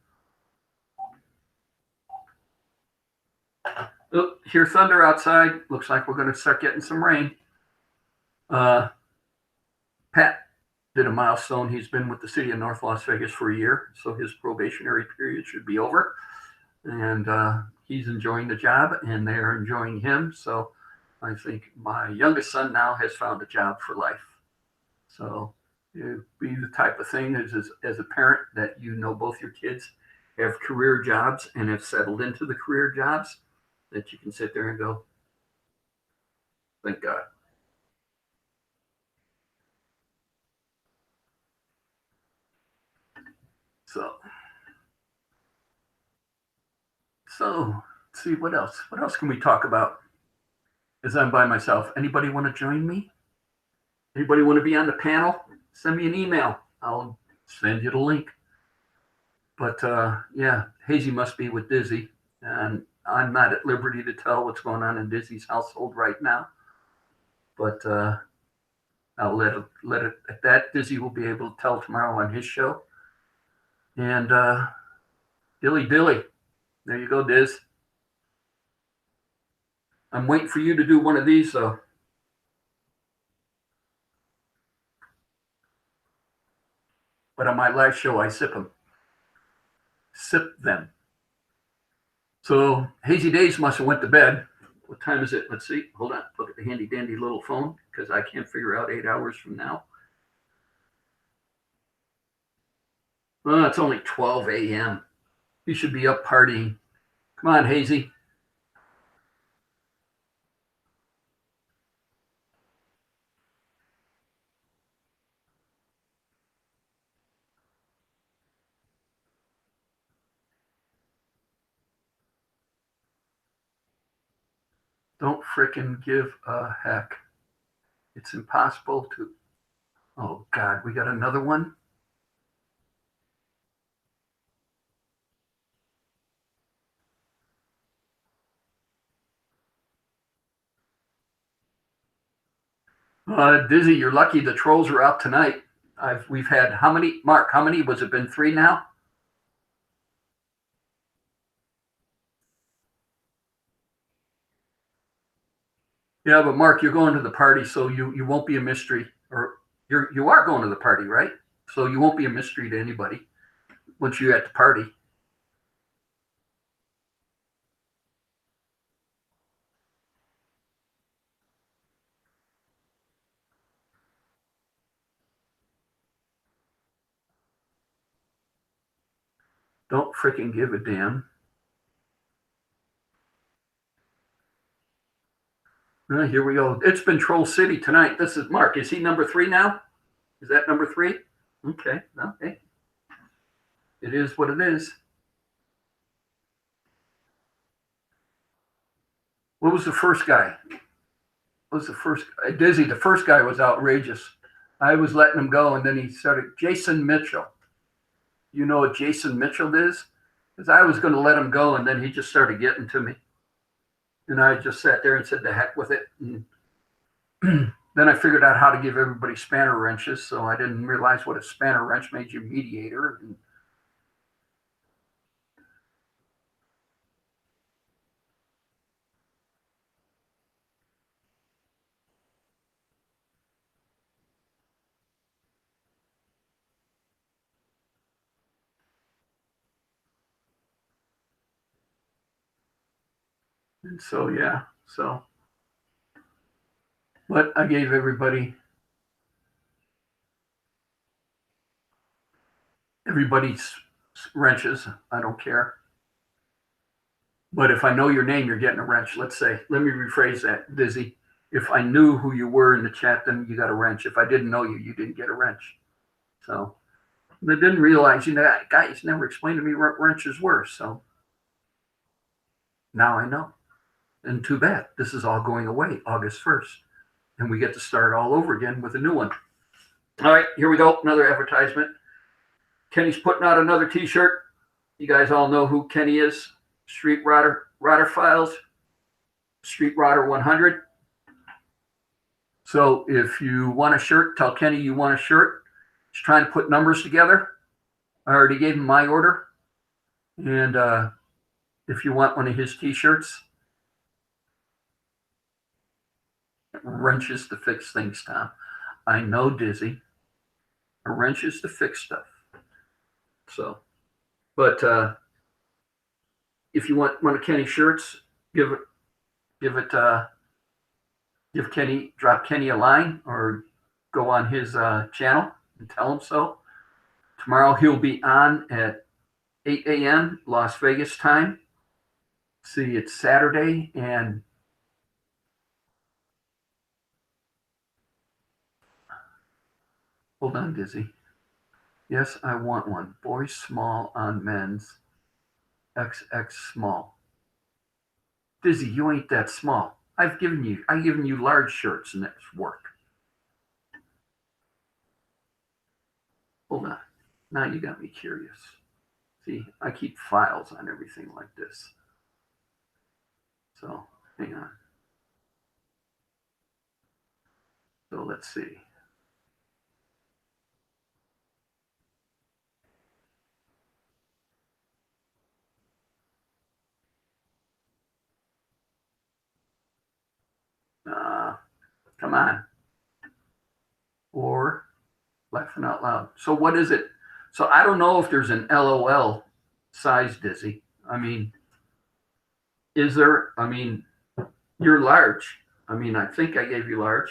Oh, hear thunder outside. Looks like we're going to start getting some rain. Pat did a milestone. He's been with the city of North Las Vegas for a year, so his probationary period should be over. And he's enjoying the job, and they're enjoying him. So I think my youngest son now has found a job for life. So it'd be the type of thing as a parent that you know both your kids have career jobs and have settled into the career jobs that you can sit there and go, thank God. So let's see what else. What else can we talk about? As I'm by myself. Anybody want to join me? Anybody want to be on the panel? Send me an email. I'll send you the link. But yeah, Hazy must be with Dizzy, and I'm not at liberty to tell what's going on in Dizzy's household right now. But I'll let it at that. Dizzy will be able to tell tomorrow on his show. And Dilly, there you go, Diz. I'm waiting for you to do one of these, though. But on my live show, I sip them. So Hazy Days must have went to bed. What time is it? Let's see. Hold on. Look at the handy dandy little phone because I can't figure out 8 hours from now. Well, it's only 12 a.m. You should be up partying. Come on, Hazy. Don't frickin' give a heck. It's impossible to. Oh, God, we got another one? Dizzy, you're lucky the trolls are out tonight. We've had how many? Mark, how many? Was it been 3 now? Yeah, but Mark, you're going to the party, so you won't be a mystery. Or you are going to the party, right? So you won't be a mystery to anybody once you're at the party. Don't freaking give a damn. Here we go. It's been Troll City tonight. This is Mark. Is he number 3 now? Is that number 3? Okay. Okay. It is what it is. What was the first guy? What was the first guy? Dizzy, the first guy was outrageous. I was letting him go, and then he started. Jason Mitchell. You know what Jason Mitchell is? Because I was going to let him go, and then he just started getting to me. And I just sat there and said, the heck with it. And then I figured out how to give everybody spanner wrenches, so I didn't realize what a spanner wrench made you mediator. And so, yeah. So, but I gave everybody's wrenches. I don't care. But if I know your name, you're getting a wrench. Let's say, let me rephrase that, Dizzy. If I knew who you were in the chat, then you got a wrench. If I didn't know you, you didn't get a wrench. So they didn't realize, guys never explained to me what wrenches were. So now I know. And too bad. This is all going away August 1st. And we get to start all over again with a new one. All right, here we go. Another advertisement. Kenny's putting out another t-shirt. You guys all know who Kenny is. Street Rodder Files. Street Rodder 100. So if you want a shirt, tell Kenny you want a shirt. He's trying to put numbers together. I already gave him my order. And if you want one of his t-shirts, wrenches to fix things, Tom. I know, Dizzy. A wrench is to fix stuff. So, but if you want one of Kenny's shirts, drop Kenny a line or go on his channel and tell him so. Tomorrow he'll be on at 8 a.m. Las Vegas time. See, it's Saturday, and hold on, Dizzy. Yes, I want one. Boys small on men's. XX small. Dizzy, you ain't that small. I've given you large shirts, and that's work. Hold on. Now you got me curious. See, I keep files on everything like this. So, hang on. So let's see. Come on. Or laughing out loud. So what is it? So I don't know if there's an LOL size, Dizzy. I mean, is there? I mean, you're large. I mean, I think I gave you large.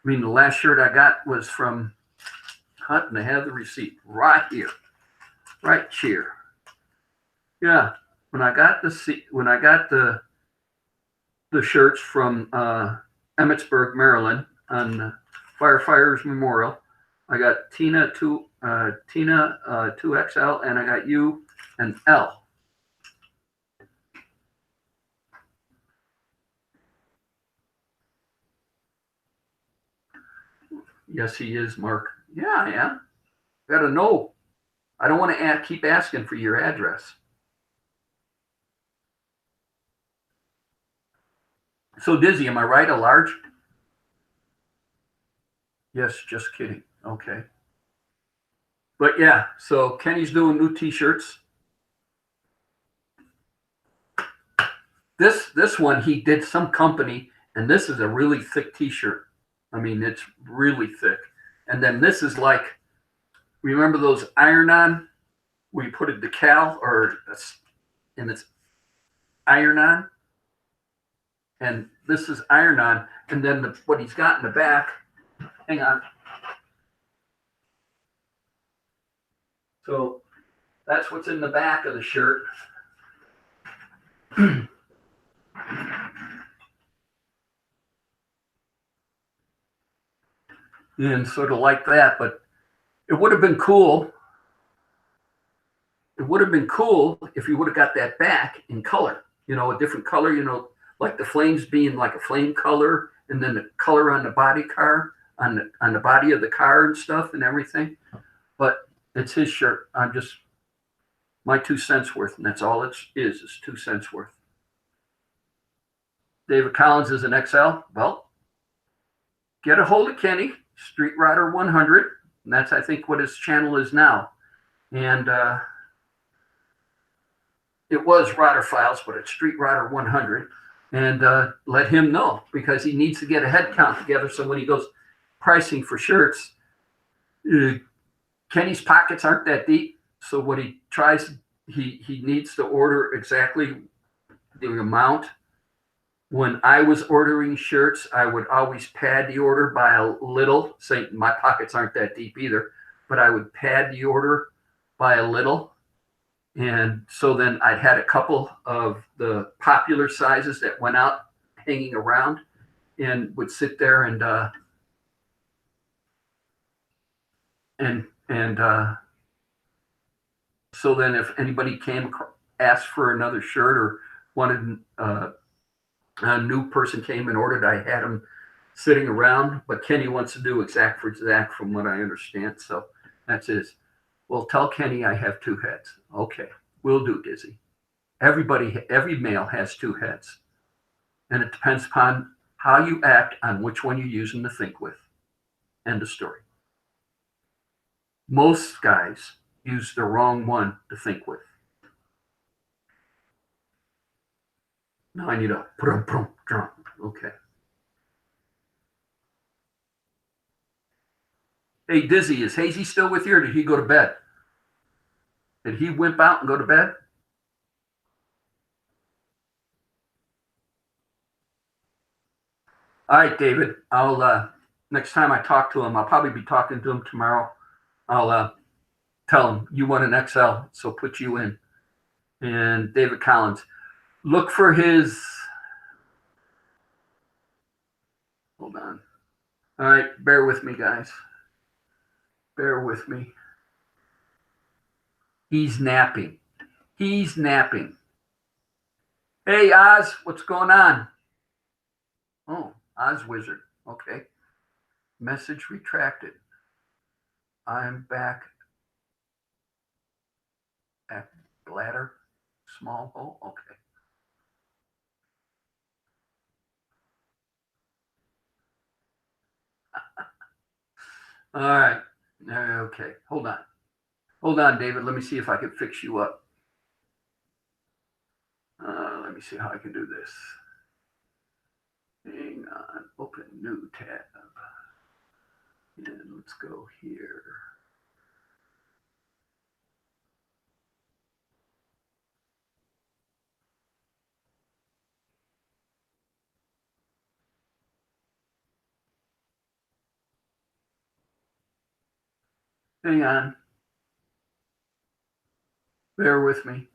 I mean, the last shirt I got was from Hunt, and I have the receipt right here, right here. Yeah, when I got the shirts from Emmitsburg, Maryland, on Firefighters Memorial, I got Tina 2XL, and I got you an L. Yes, he is, Mark. Yeah, I am. Got to know. I don't want to keep asking for your address. So, Dizzy, am I right? A large? Yes, just kidding. Okay. But yeah, so Kenny's doing new T-shirts. This one he did some company, and this is a really thick T-shirt. I mean, it's really thick. And then this is like, remember those iron-on? We put a decal and it's iron-on, and this is iron-on. And then what he's got in the back. Hang on. So that's what's in the back of the shirt. And sort of like that, but it would have been cool. It would have been cool if you would have got that back in color, a different color, like the flames being like a flame color, and then the color on the body car, on the body of the car and stuff and everything. But it's his shirt. I'm just my 2 cents worth, and that's all it is 2 cents worth. David Collins is an XL. Well, get a hold of Kenny, Street Rider 100, and that's, I think, what his channel is now. And it was Rider Files, but it's Street Rider 100. And let him know, because he needs to get a head count together. So when he goes pricing for shirts, Kenny's pockets aren't that deep. So what he tries, he needs to order exactly the amount. When I was ordering shirts, I would always pad the order by a little. Say my pockets aren't that deep either, but I would pad the order by a little. And so then I'd had a couple of the popular sizes that went out hanging around, and would sit there and so then if anybody asked for another shirt or wanted a new person came and ordered, I had them sitting around. But Kenny wants to do exact for exact, from what I understand. So that's his. Well, tell Kenny I have 2 heads. Okay, will do, Dizzy. Every male has 2 heads. And it depends upon how you act on which one you're using to think with. End of story. Most guys use the wrong one to think with. Now I need a drum. Okay. Hey, Dizzy, is Hazy still with you, or did he go to bed? Did he wimp out and go to bed? All right, David. I'll next time I talk to him, I'll probably be talking to him tomorrow. I'll tell him you want an XL, so put you in. And David Collins, look for his. Hold on. All right, bear with me, guys. Bear with me. He's napping. He's napping. Hey, Oz, what's going on? Oh, Oz Wizard. Okay. Message retracted. I'm back at bladder. Small hole. Okay. All right. Okay. Hold on. Hold on, David. Let me see if I can fix you up. Let me see how I can do this. Hang on. Open new tab. And let's go here. Hang on. Bear with me.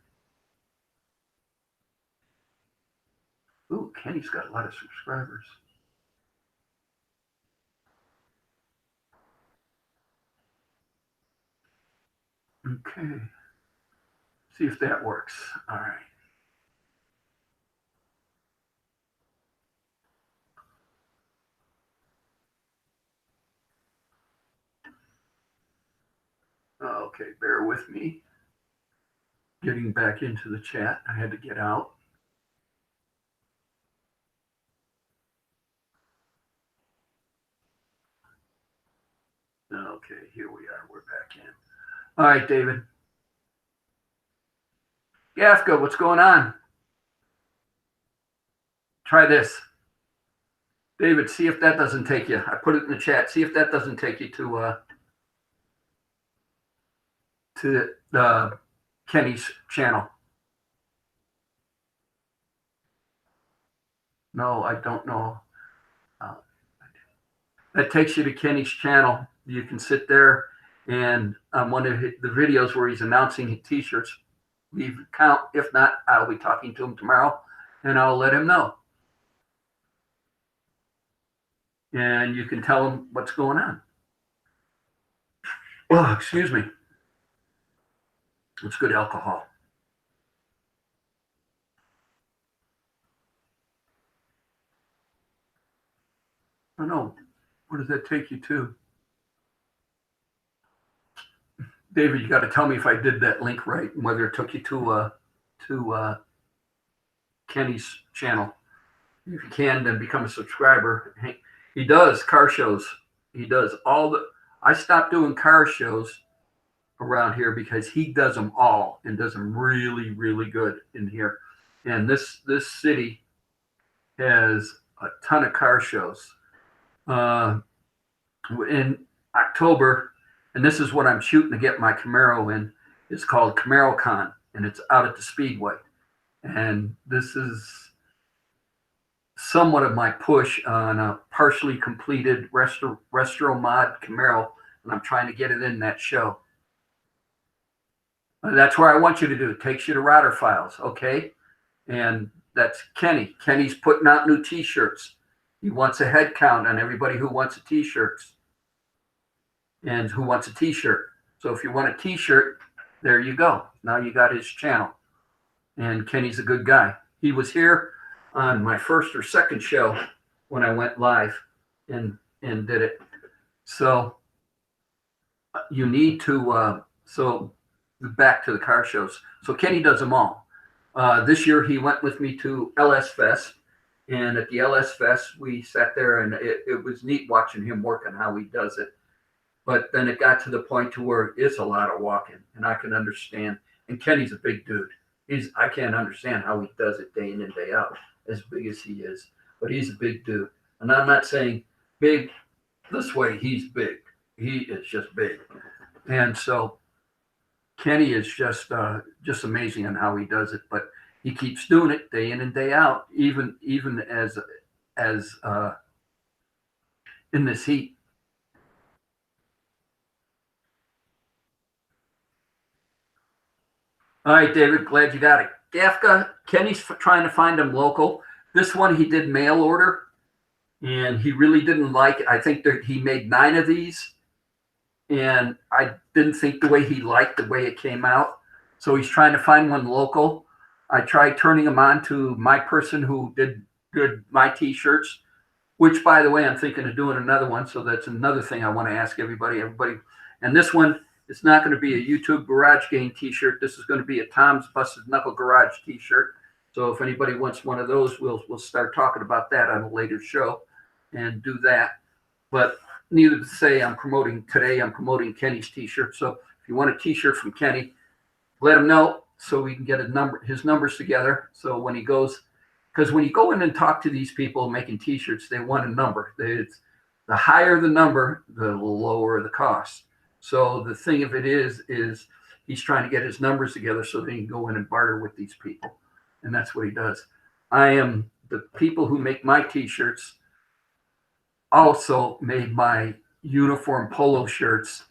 Ooh, Kenny's got a lot of subscribers. Okay. See if that works. All right. Okay, bear with me. Getting back into the chat. I had to get out. Okay, here we are. We're back in. All right, David. Gafka, what's going on? Try this. David, see if that doesn't take you. I put it in the chat. See if that doesn't take you to Kenny's channel. No, I don't know. That takes you to Kenny's channel. You can sit there and on one of the videos where he's announcing t-shirts, leave a count. If not, I'll be talking to him tomorrow and I'll let him know. And you can tell him what's going on. Oh, excuse me. It's good alcohol. I don't know. Where does that take you to? David, you got to tell me if I did that link right and whether it took you to Kenny's channel. If you can, then become a subscriber. He does car shows. He does all the. I stopped doing car shows around here because he does them all and does them really, really good in here. And this city has a ton of car shows. In October, and this is what I'm shooting to get my Camaro in. It's called CamaroCon, and it's out at the Speedway. And this is somewhat of my push on a partially completed Retro Mod Camaro, and I'm trying to get it in that show. That's where I want you to do. It takes you to Router Files, okay? And that's Kenny. Kenny's putting out new T-shirts. He wants a head count on everybody who wants a T-shirts and who wants a T-shirt. So if you want a T-shirt, there you go. Now you got his channel. And Kenny's a good guy. He was here on my first or second show when I went live and did it. So you need to, so back to the car shows. So Kenny does them all. This year he went with me to LS Fest. And at the LS Fest, we sat there and it was neat watching him work on how he does it. But then it got to the point to where it's a lot of walking and I can understand. And Kenny's a big dude. I can't understand how he does it day in and day out, as big as he is. But he's a big dude. And I'm not saying big this way, he's big. He is just big. And so Kenny is just amazing on how he does it. But he keeps doing it day in and day out, even as in this heat. All right, David, glad you got it. Gafka, Kenny's trying to find him local. This one he did mail order, and he really didn't like it. I think that he made 9 of these, and I didn't think the way he liked the way it came out. So he's trying to find one local. I tried turning him on to my person who did my t-shirts, which, by the way, I'm thinking of doing another one. So that's another thing I want to ask everybody. And this one, it's not going to be a YouTube Garage Game t-shirt. This is going to be a Tom's Busted Knuckle Garage t-shirt. So if anybody wants one of those, we'll start talking about that on a later show and do that. But neither to say I'm promoting Kenny's t-shirt. So if you want a t-shirt from Kenny, let him know so we can get his numbers together. So when he goes, because when you go in and talk to these people making t-shirts, they want a number. It's the higher the number, the lower the cost. So the thing of it is he's trying to get his numbers together so that he can go in and barter with these people. And that's what he does. The people who make my t-shirts also made my uniform polo shirts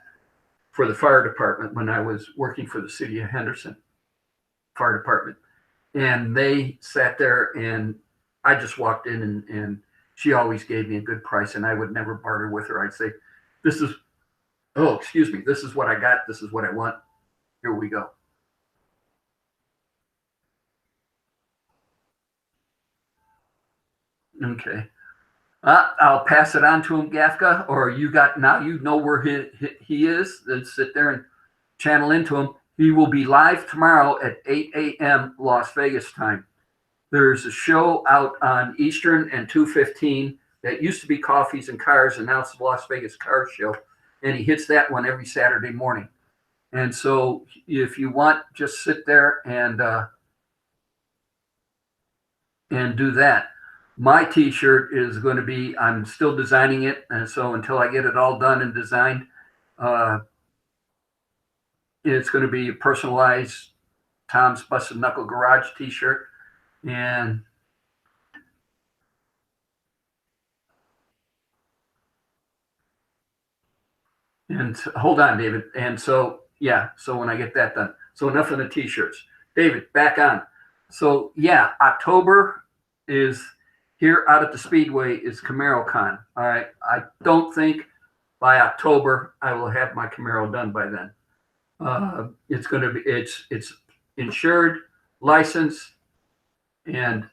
for the fire department when I was working for the city of Henderson fire department. And they sat there, and I just walked in, and she always gave me a good price, and I would never barter with her. I'd say, this is what I got. This is what I want. Here we go. Okay. I'll pass it on to him, Gafka, or you know where he is. Then sit there and channel into him. He will be live tomorrow at 8 a.m. Las Vegas time. There's a show out on Eastern and 215 that used to be Coffees and Cars, and now it's the Las Vegas Car Show. And he hits that one every Saturday morning. And so if you want, just sit there and do that. My t-shirt is going to be, I'm still designing it. And so until I get it all done and designed, it's going to be a personalized Tom's Busted Knuckle Garage t-shirt. And hold on, David. And so, yeah, so when I get that done. So enough of the t-shirts. David, back on. So, yeah, October is here out at the Speedway is CamaroCon. All right. I don't think by October I will have my Camaro done by then. It's going to be, it's insured, licensed, and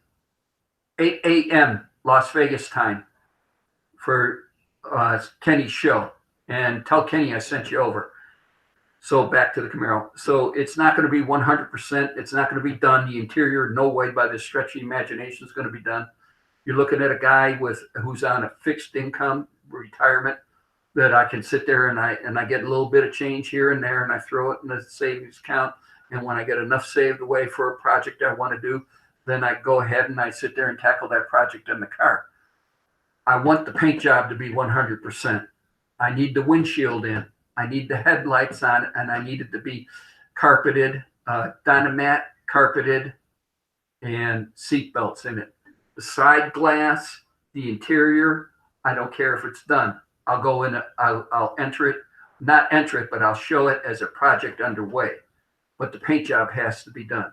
8 a.m. Las Vegas time for Kenny's show. And tell Kenny I sent you over. So back to the Camaro. So it's not going to be 100%. It's not going to be done. The interior, no way by the stretchy imagination is going to be done. You're looking at a guy who's on a fixed income retirement that I can sit there and I get a little bit of change here and there, and I throw it in the savings account. And when I get enough saved away for a project I want to do, then I go ahead and I sit there and tackle that project in the car. I want the paint job to be 100%. I need the windshield in. I need the headlights on, and I need it to be carpeted, Dynamat carpeted, and seat belts in it. The side glass, the interior, I don't care if it's done. I'll go in, I'll enter it, not enter it, but I'll show it as a project underway. But the paint job has to be done.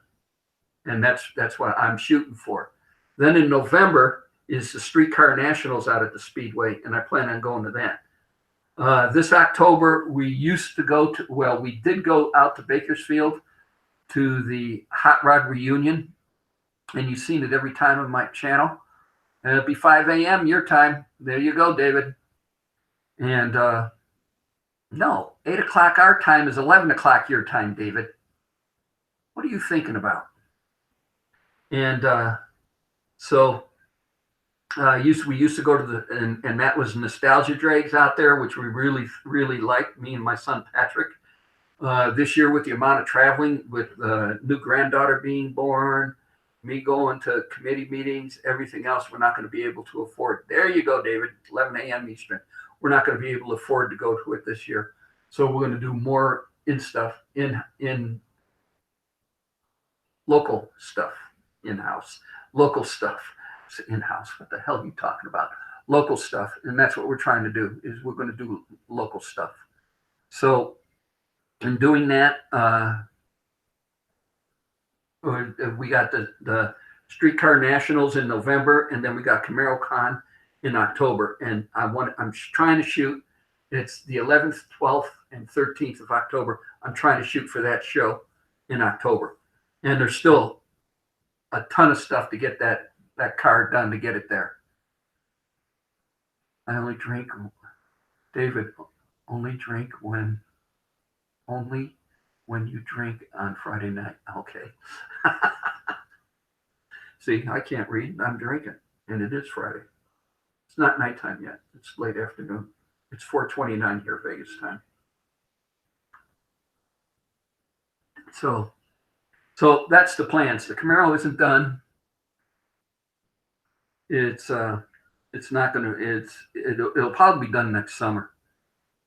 And that's what I'm shooting for. Then in November is the Streetcar Nationals out at the Speedway, and I plan on going to that. This October, we did go out to Bakersfield to the Hot Rod Reunion, and you've seen it every time on my channel. And it'll be 5 a.m. your time. There you go, David. And no, 8 o'clock our time is 11 o'clock your time, David. What are you thinking about? And we used to go to and that was Nostalgia Drags out there, which we really, really liked, me and my son Patrick. This year, with the amount of traveling, with the new granddaughter being born, me going to committee meetings, everything else, we're not going to be able to afford. There you go, David, 11 a.m. Eastern. We're not going to be able to afford to go to it this year. So we're going to do more in local stuff, in-house, local stuff. In-house, what the hell are you talking about? Local stuff. And that's what we're trying to do, is we're going to do local stuff. So in doing that, We got the Streetcar Nationals in November, and then we got Camaro Con in October. And I'm trying to shoot. It's the 11th, 12th, and 13th of October. I'm trying to shoot for that show in October, and there's still a ton of stuff to get that car done to get it there. I only drink, David. Only when you drink on Friday night. Okay. See, I can't read. I'm drinking, and it is Friday. It's not nighttime yet. It's late afternoon. It's 4:29 here, Vegas time. So that's the plans. The Camaro isn't done. It's not gonna. It'll probably be done next summer,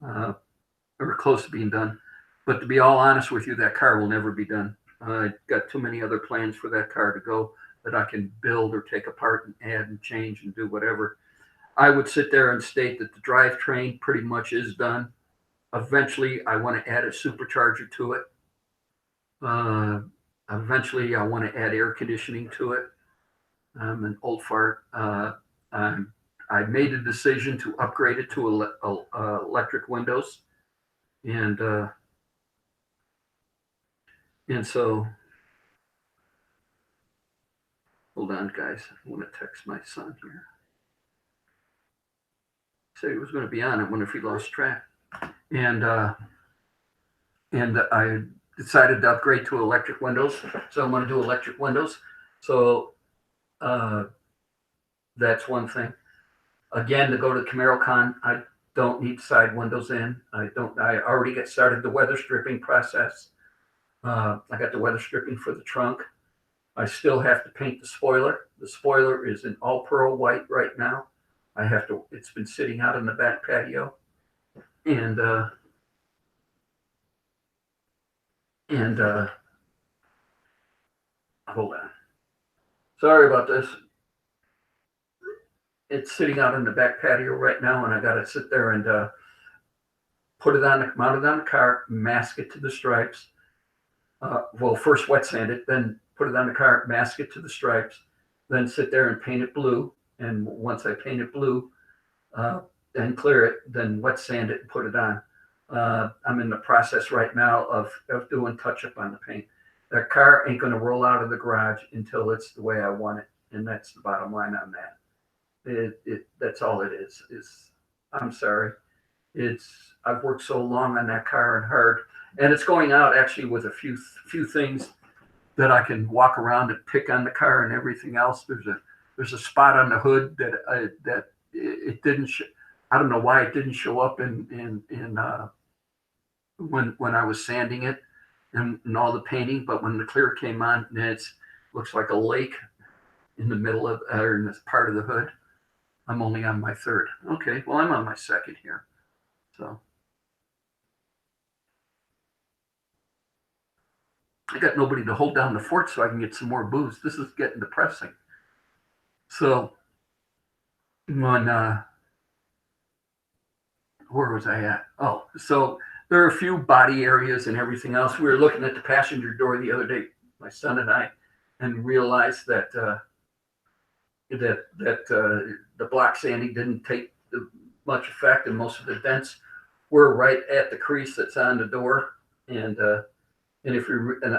or close to being done. But to be all honest with you, that car will never be done. I got too many other plans for that car to go that I can build or take apart and add and change and do whatever. I would sit there and state that the drivetrain pretty much is done. Eventually, I want to add a supercharger to it. Eventually, I want to add air conditioning to it. I'm an old fart. I made a decision to upgrade it to electric windows, and so, hold on, guys. I want to text my son here. Said he was going to be on. I wonder if he lost track. And I decided to upgrade to electric windows. So I'm going to do electric windows. So that's one thing. Again, to go to Camaro Con, I don't need side windows in. I already got started the weather stripping process. I got the weather stripping for the trunk. I still have to paint the spoiler. The spoiler is in all pearl white right now. It's been sitting out in the back patio. And hold on. Sorry about this. It's sitting out in the back patio right now, and I got to sit there and mount it on the car, mask it to the stripes. First wet sand it, then put it on the car, mask it to the stripes, then sit there and paint it blue. And once I paint it blue, then clear it, then wet sand it and put it on. I'm in the process right now of doing touch up on the paint. That car ain't going to roll out of the garage until it's the way I want it, and that's the bottom line on that. That's all it is. I'm sorry. I've worked so long on that car and hard, and it's going out actually with a few things that I can walk around and pick on the car and everything else. There's a spot on the hood that it didn't. I don't know why it didn't show up in when I was sanding it and all the painting, but when the clear came on, it looks like a lake in the middle of or in this part of the hood. I'm only on my third. Okay, well I'm on my second here, so. I got nobody to hold down the fort so I can get some more booze. This is getting depressing. So, where was I at? Oh, so there are a few body areas and everything else. We were looking at the passenger door the other day, my son and I, and realized that the block sanding didn't take much effect, and most of the dents were right at the crease that's on the door, and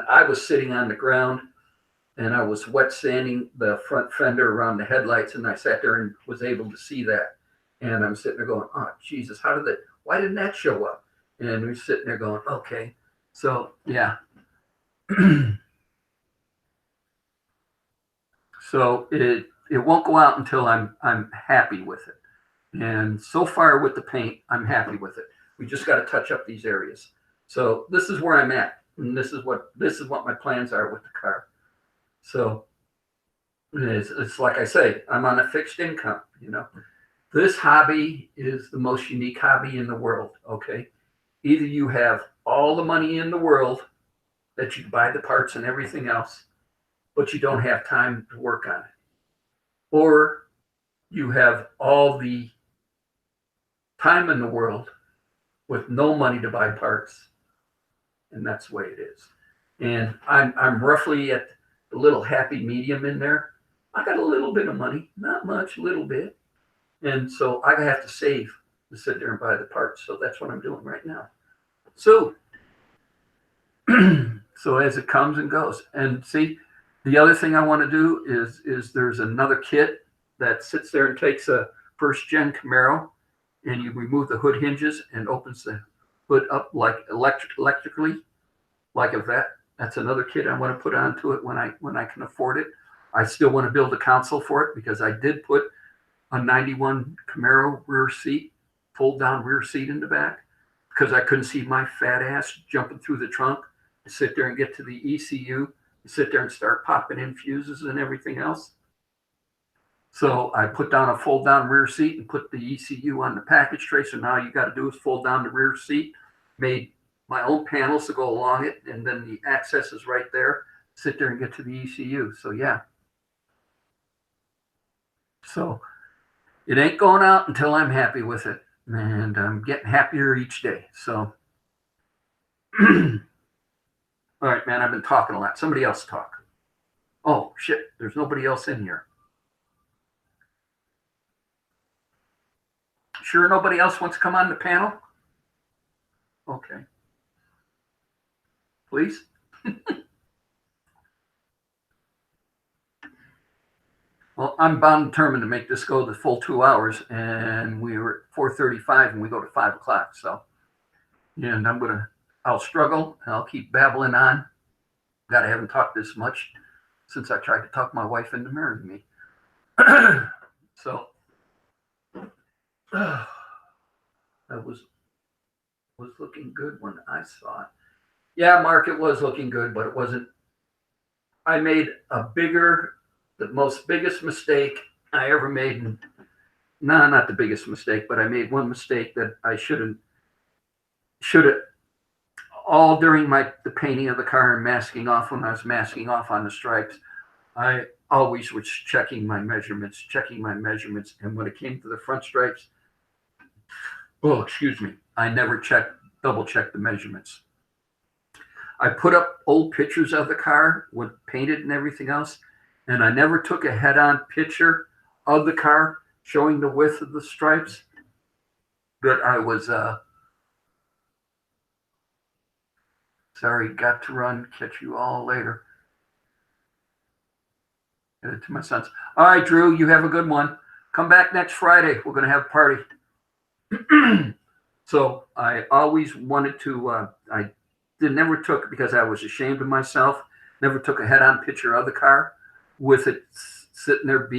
I was sitting on the ground, and I was wet sanding the front fender around the headlights, and I sat there and was able to see that. And I'm sitting there going, oh, Jesus, why didn't that show up? And we're sitting there going, okay. So, yeah. So it won't go out until I'm happy with it. And so far with the paint, I'm happy with it. We just got to touch up these areas. So this is where I'm at. And this is what my plans are with the car. So it's like I say, I'm on a fixed income, This hobby is the most unique hobby in the world, okay? Either you have all the money in the world that you can buy the parts and everything else, but you don't have time to work on it. Or you have all the time in the world with no money to buy parts, and that's the way it is. And I'm roughly at a little happy medium in there. I got a little bit of money, not much, a little bit. And so I have to save to sit there and buy the parts. So that's what I'm doing right now. So, so as it comes and goes. And see, the other thing I want to do is there's another kit that sits there and takes a first gen Camaro, and you remove the hood hinges and opens the hood up like electrically, like a vet. That's another kit I want to put onto it when I can afford it. I still want to build a console for it because I did put a 91 Camaro rear seat, fold down rear seat in the back because I couldn't see my fat ass jumping through the trunk to sit there and get to the ECU, sit there and start popping in fuses and everything else. So I put down a fold down rear seat and put the ECU on the package tray. So now you got to do is fold down the rear seat, made my own panels to go along it, and then the access is right there. Sit there and get to the ECU. So yeah. So it ain't going out until I'm happy with it. And I'm getting happier each day. So all right, man, I've been talking a lot. Somebody else talk. Oh shit, there's nobody else in here. Sure nobody else wants to come on the panel? Okay. Please? Well, I'm bound and determined to make this go the full 2 hours, and we were at 4:35 and we go to 5 o'clock. So, and I'll struggle and I'll keep babbling on. God, I haven't talked this much since I tried to talk my wife into marrying me. So, that was looking good when I saw it. Yeah, Mark, it was looking good, but it wasn't. I made the most biggest mistake I ever made. No, not the biggest mistake, but I made one mistake that I should have, all during the painting of the car and masking off, when I was masking off on the stripes, I always was checking my measurements. And when it came to the front stripes, oh, excuse me, I never double checked the measurements. I put up old pictures of the car with painted and everything else, and I never took a head-on picture of the car showing the width of the stripes. But I was sorry, got to run. Catch you all later. Get it to my sons. All right, Drew, you have a good one. Come back next Friday. We're going to have a party. So I always wanted to, never took, because I was ashamed of myself, never took a head-on picture of the car with it sitting there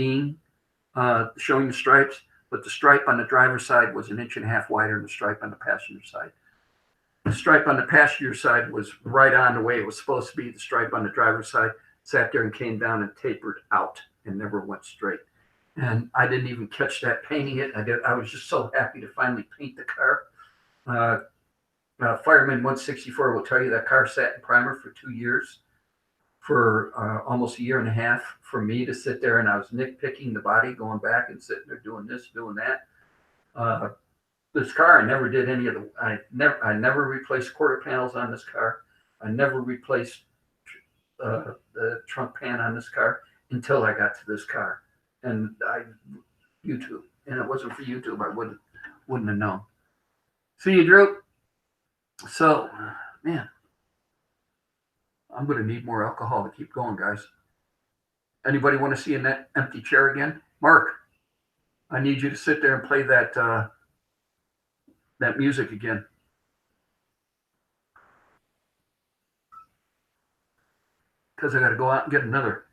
showing the stripes. But the stripe on the driver's side was 1.5 inches wider than the stripe on the passenger side. The stripe on the passenger side was right on the way it was supposed to be. The stripe on the driver's side sat there and came down and tapered out and never went straight. And I didn't even catch that painting it. I was just so happy to finally paint the car. Fireman 164 will tell you that car sat in primer for 2 years, for almost 1.5 years for me to sit there, and I was nitpicking the body, going back and sitting there doing this, doing that. This car, I never did any of I never replaced quarter panels on this car. I never replaced the trunk pan on this car until I got to this car. And YouTube. And it wasn't for YouTube, I wouldn't have known. See you, Drew. So, man, I'm going to need more alcohol to keep going, guys. Anybody want to see an empty chair again? Mark, I need you to sit there and play that music again. Because I got to go out and get another.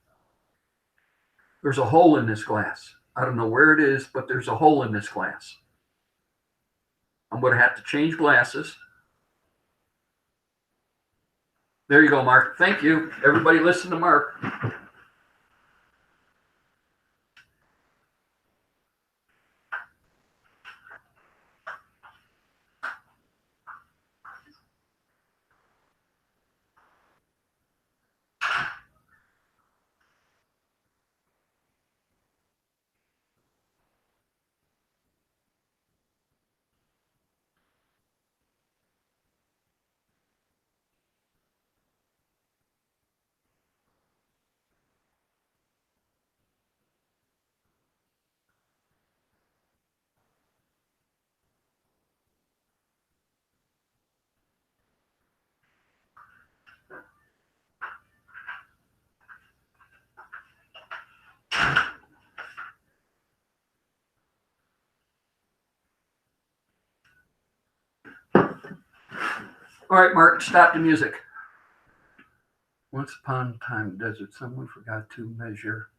There's a hole in this glass. I don't know where it is, but there's a hole in this glass. I'm going to have to change glasses. There you go, Mark. Thank you. Everybody listen to Mark. All right, Mark, stop the music. Once upon a time in the desert, someone forgot to measure.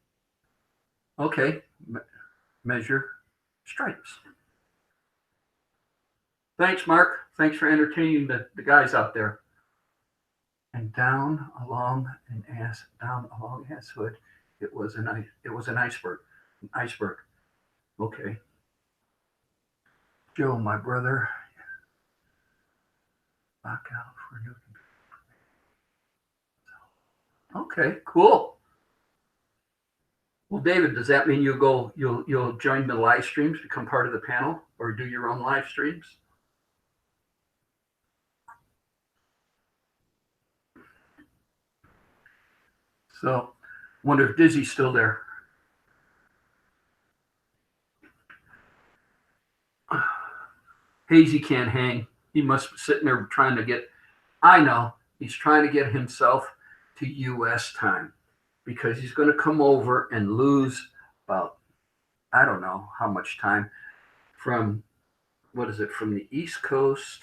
Okay, measure stripes. Thanks, Mark. Thanks for entertaining the guys out there. And down along Ass Hood, it was an iceberg. An iceberg. Okay. Joe, my brother, back out for new. Okay, cool. Well, David, does that mean you'll join the live streams, become part of the panel, or do your own live streams? So, wonder if Dizzy's still there. Hazy can't hang. He must be sitting there trying to get. I know he's trying to get himself to U.S. time because he's going to come over and lose about, I don't know how much time from, what is it, from the East Coast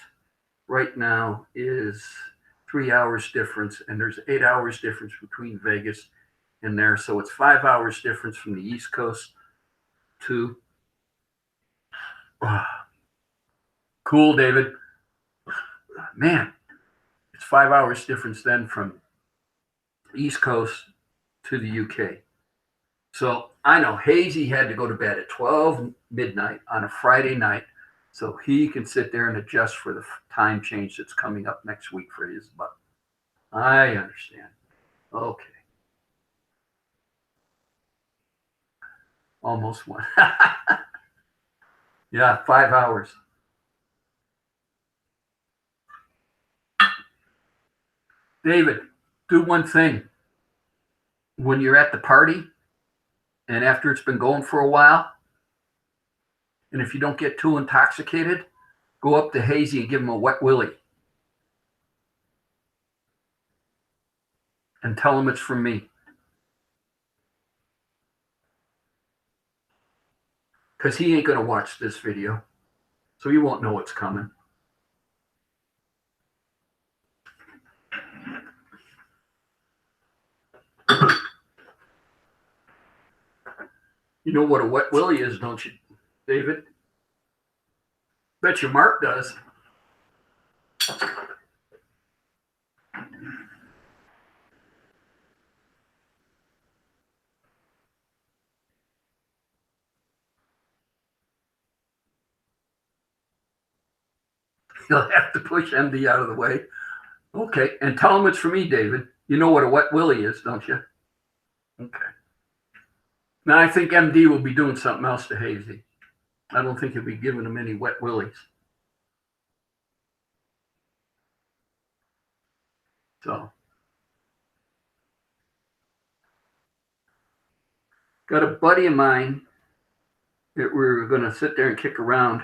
right now is 3 hours difference, and there's 8 hours difference between Vegas and there. So it's 5 hours difference from the East Coast to. Cool, David. Man, it's 5 hours difference then from East Coast to the UK. So I know Hazy had to go to bed at 12 midnight on a Friday night so he can sit there and adjust for the time change that's coming up next week for his butt. I understand. Okay. Almost one. Yeah, 5 hours. David, do one thing. When you're at the party and after it's been going for a while, and if you don't get too intoxicated, go up to Hazy and give him a wet willy. And tell him it's from me. Because he ain't going to watch this video. So he won't know what's coming. You know what a wet willy is, don't you, David? Bet you Mark does. You'll have to push MD out of the way. Okay, and tell him it's for me, David. You know what a wet willy is, don't you? Okay. Now I think MD will be doing something else to Hazy. I don't think he'll be giving him any wet willies. So, got a buddy of mine that we're going to sit there and kick around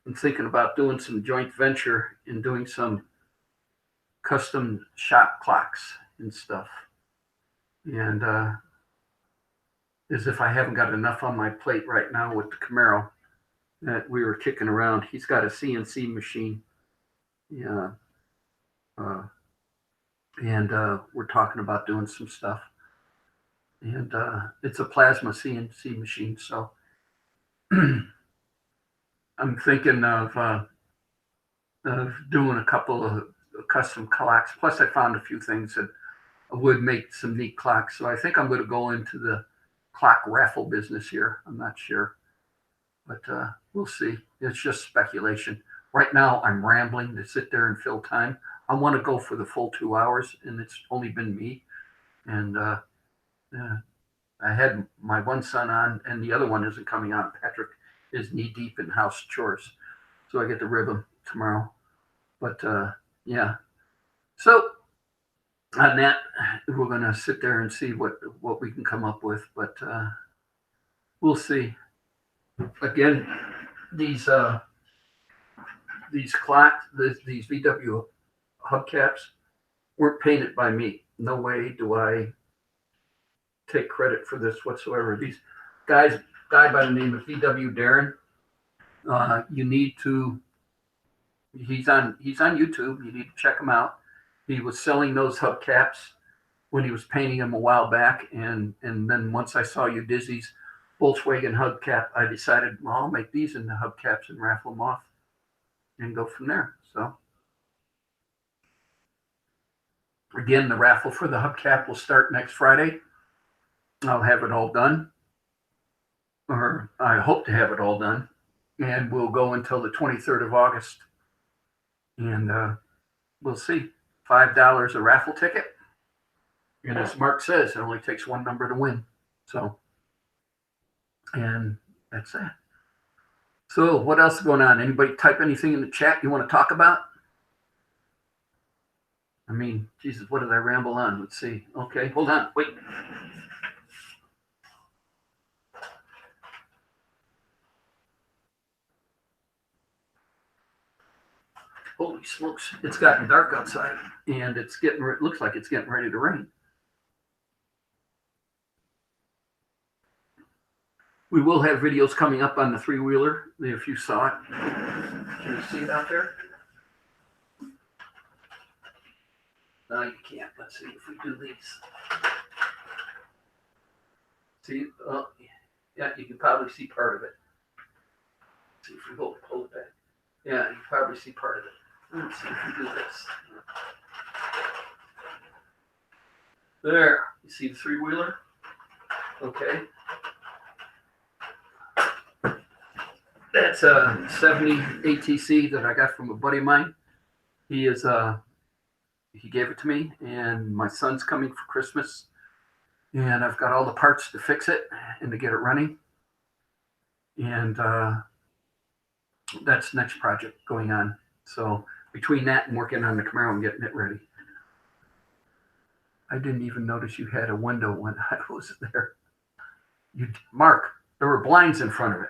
and thinking about doing some joint venture and doing some custom shop clocks and stuff. And as if I haven't got enough on my plate right now with the Camaro that we were kicking around. He's got a CNC machine. Yeah. And we're talking about doing some stuff. And it's a plasma CNC machine. So I'm thinking of doing a couple of custom clocks. Plus, I found a few things that would make some neat clocks. So I think I'm going to go into the clock raffle business here. I'm not sure, but we'll see. It's just speculation. Right now, I'm rambling to sit there and fill time. I want to go for the full 2 hours, and it's only been me. And I had my one son on, and the other one isn't coming on. Patrick is knee deep in house chores, so I get to rib him tomorrow. But yeah, so on that, we're gonna sit there and see what we can come up with. But we'll see. Again, these clocks, these VW hubcaps weren't painted by me. No way do I take credit for this whatsoever. These guy by the name of VW Darren, you need to He's on YouTube. You need to check him out. He was selling those hubcaps when he was painting them a while back, and then once I saw Udizzy's Volkswagen hubcap, I decided, well, I'll make these into hubcaps and raffle them off and go from there. So again, the raffle for the hubcap will start next Friday. I'll have it all done, or I hope to have it all done, and we'll go until the 23rd of August. And we'll see. $5 a raffle ticket. And as Mark says, it only takes one number to win. So, and that's that. So what else is going on? Anybody type anything in the chat you want to talk about? I mean, Jesus, what did I ramble on? Let's see. Okay, hold on. Wait. Holy smokes. It's gotten dark outside, and it looks like it's getting ready to rain. We will have videos coming up on the three-wheeler, if you saw it. Can you see it out there? No, you can't. Let's see if we do these. See? Oh, yeah, you can probably see part of it. Let's see if we pull it back. Yeah, you can probably see part of it. Let's see if we do this. There. You see the three-wheeler? Okay. That's a 70 ATC that I got from a buddy of mine. He gave it to me, and my son's coming for Christmas, and I've got all the parts to fix it and to get it running. And that's the next project going on. So between that and working on the Camaro and getting it ready. I didn't even notice you had a window when I was there. Mark, there were blinds in front of it.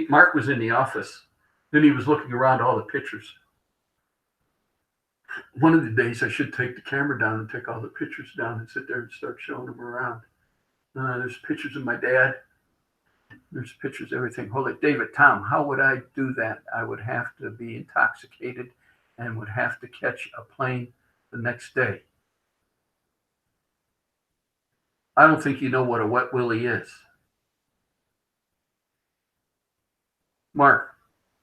Mark was in the office. Then he was looking around all the pictures. One of the days I should take the camera down and take all the pictures down and sit there and start showing them around. There's pictures of my dad. There's pictures of everything. Hold it, David, Tom, how would I do that? I would have to be intoxicated and would have to catch a plane the next day. I don't think you know what a wet willy is. Mark,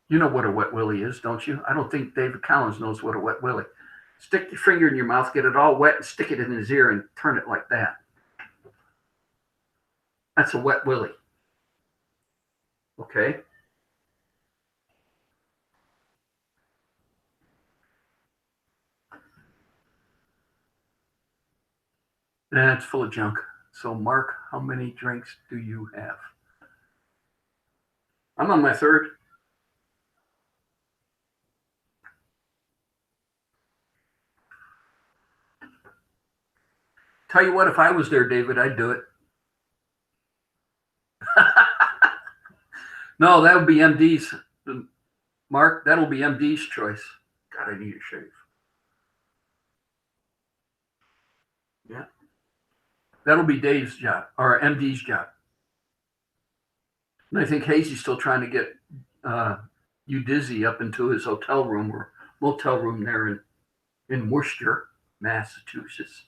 you know what a wet willy is, don't you? I don't think David Collins knows what a wet willy. Stick your finger in your mouth, get it all wet, and stick it in his ear and turn it like that. That's a wet willy. Okay? That's full of junk. So, Mark, how many drinks do you have? I'm on my third. Tell you what, if I was there, David, I'd do it. No, that would be MD's. Mark, that'll be MD's choice. God, I need a shave. Yeah. That'll be Dave's job, or MD's job. And I think Hazy's still trying to get Udizzy up into his hotel room or motel room there in Worcester, Massachusetts.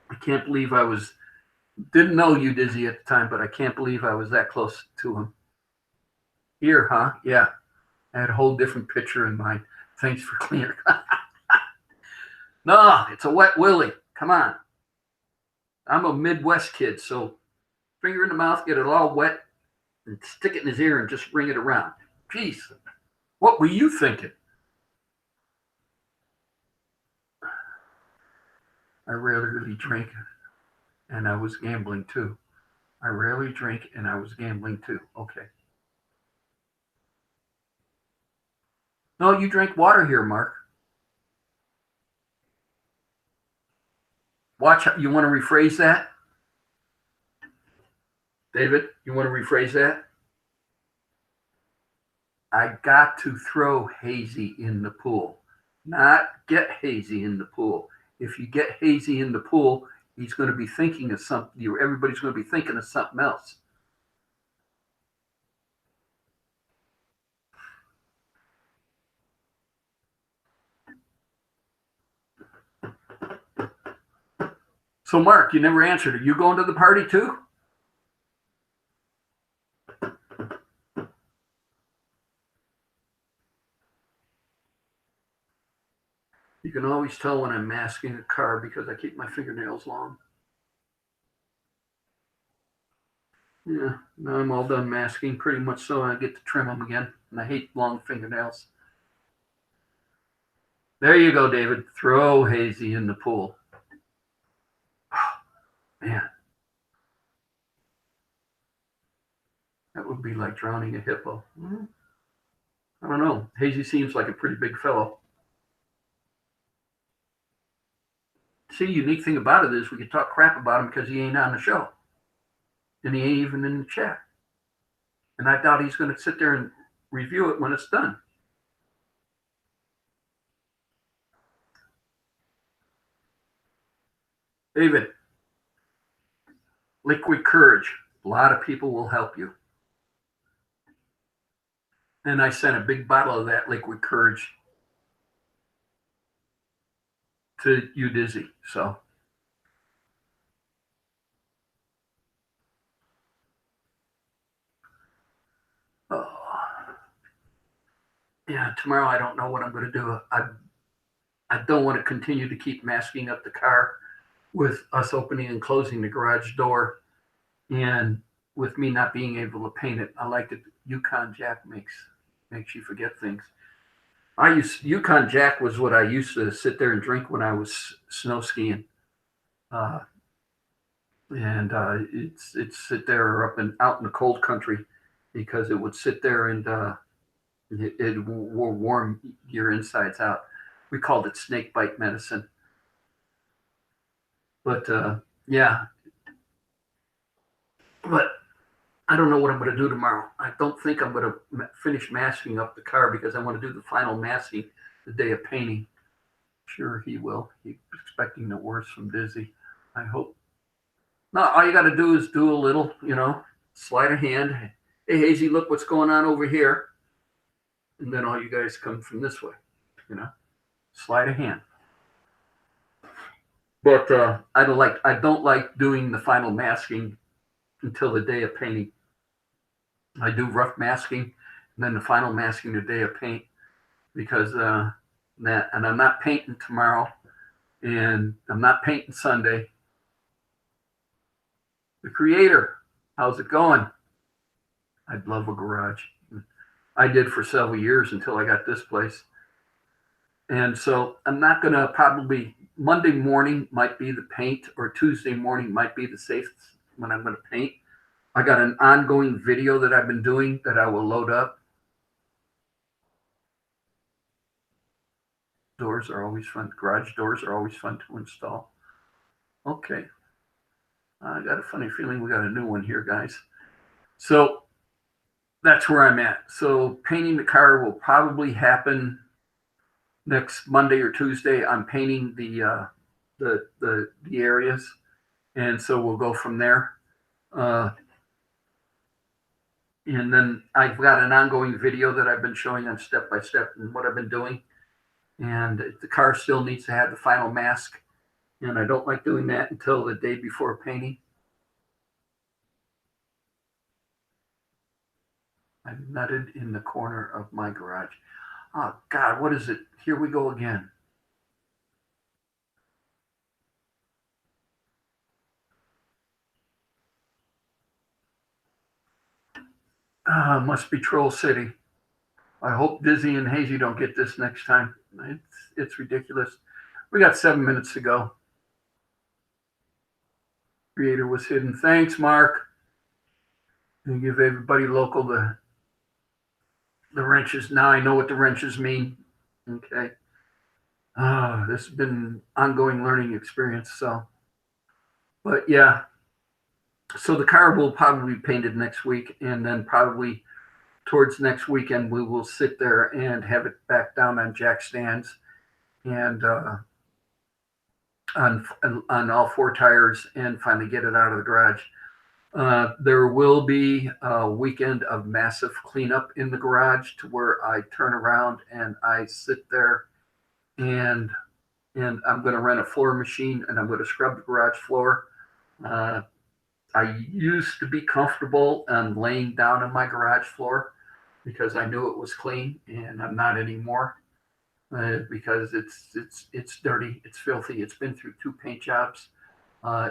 I can't believe didn't know Udizzy at the time, but I can't believe I was that close to him. Here, huh? Yeah. I had a whole different picture in mind. Thanks for clearing. No, it's a wet willy. Come on. I'm a Midwest kid, so finger in the mouth, get it all wet, and stick it in his ear and just ring it around. Jeez, what were you thinking? I rarely drink, and I was gambling too. I rarely drink, and I was gambling too. Okay. No, you drink water here, Mark. Watch, you want to rephrase that? David, you want to rephrase that? I got to throw Hazy in the pool, not get Hazy in the pool. If you get Hazy in the pool, he's going to be thinking of something. Everybody's going to be thinking of something else. So, Mark, you never answered. Are you going to the party too? You can always tell when I'm masking a car because I keep my fingernails long. Yeah, now I'm all done masking, pretty much so I get to trim them again. And I hate long fingernails. There you go, David. Throw Hazy in the pool. Man, that would be like drowning a hippo. I don't know. Hazy seems like a pretty big fellow. See, the unique thing about it is we can talk crap about him because he ain't on the show. And he ain't even in the chat. And I doubt he's going to sit there and review it when it's done. David, Liquid Courage. A lot of people will help you. And I sent a big bottle of that Liquid Courage to you, Dizzy. So. Yeah, tomorrow I don't know what I'm going to do. I don't want to continue to keep masking up the car with us opening and closing the garage door, and with me not being able to paint it. I like that Yukon Jack makes you forget things. Yukon Jack was what I used to sit there and drink when I was snow skiing, and it's sit there out in the cold country because it would sit there and it will warm your insides out. We called it snake bite medicine. But yeah. But I don't know what I'm going to do tomorrow. I don't think I'm going to finish masking up the car because I want to do the final masking the day of painting. Sure, he will. He's expecting the worst from Dizzy. I hope. No, all you got to do is do a little, sleight of hand. Hey, Hazy, look what's going on over here. And then all you guys come from this way, sleight of hand. But I don't like doing the final masking until the day of painting. I do rough masking and then the final masking the day of paint because and I'm not painting tomorrow and I'm not painting Sunday. The Creator, how's it going? I'd love a garage. I did for several years until I got this place. And so I'm not going to probably, Monday morning might be the paint or Tuesday morning might be the safest when I'm going to paint. I got an ongoing video that I've been doing that I will load up. Doors are always fun. Garage doors are always fun to install. Okay. I got a funny feeling we got a new one here, guys. So that's where I'm at. So painting the car will probably happen next Monday or Tuesday. I'm painting the areas, and so we'll go from there. And then I've got an ongoing video that I've been showing on step by step and what I've been doing. And the car still needs to have the final mask, and I don't like doing that until the day before painting. I'm nutted in the corner of my garage. Oh, God, what is it? Here we go again. Must be Troll City. I hope Dizzy and Hazy don't get this next time. It's ridiculous. We got 7 minutes to go. Creator was hidden. Thanks, Mark. And give everybody local the wrenches. Now I know what the wrenches mean. Okay. This has been an ongoing learning experience. But yeah. So the car will probably be painted next week, and then probably towards next weekend we will sit there and have it back down on jack stands and on all 4 tires and finally get it out of the garage. There will be a weekend of massive cleanup in the garage to where I turn around and I sit there and and I'm going to rent a floor machine, and I'm going to scrub the garage floor. I used to be comfortable laying down on my garage floor because I knew it was clean, and I'm not anymore because it's dirty, it's filthy, it's been through 2 paint jobs.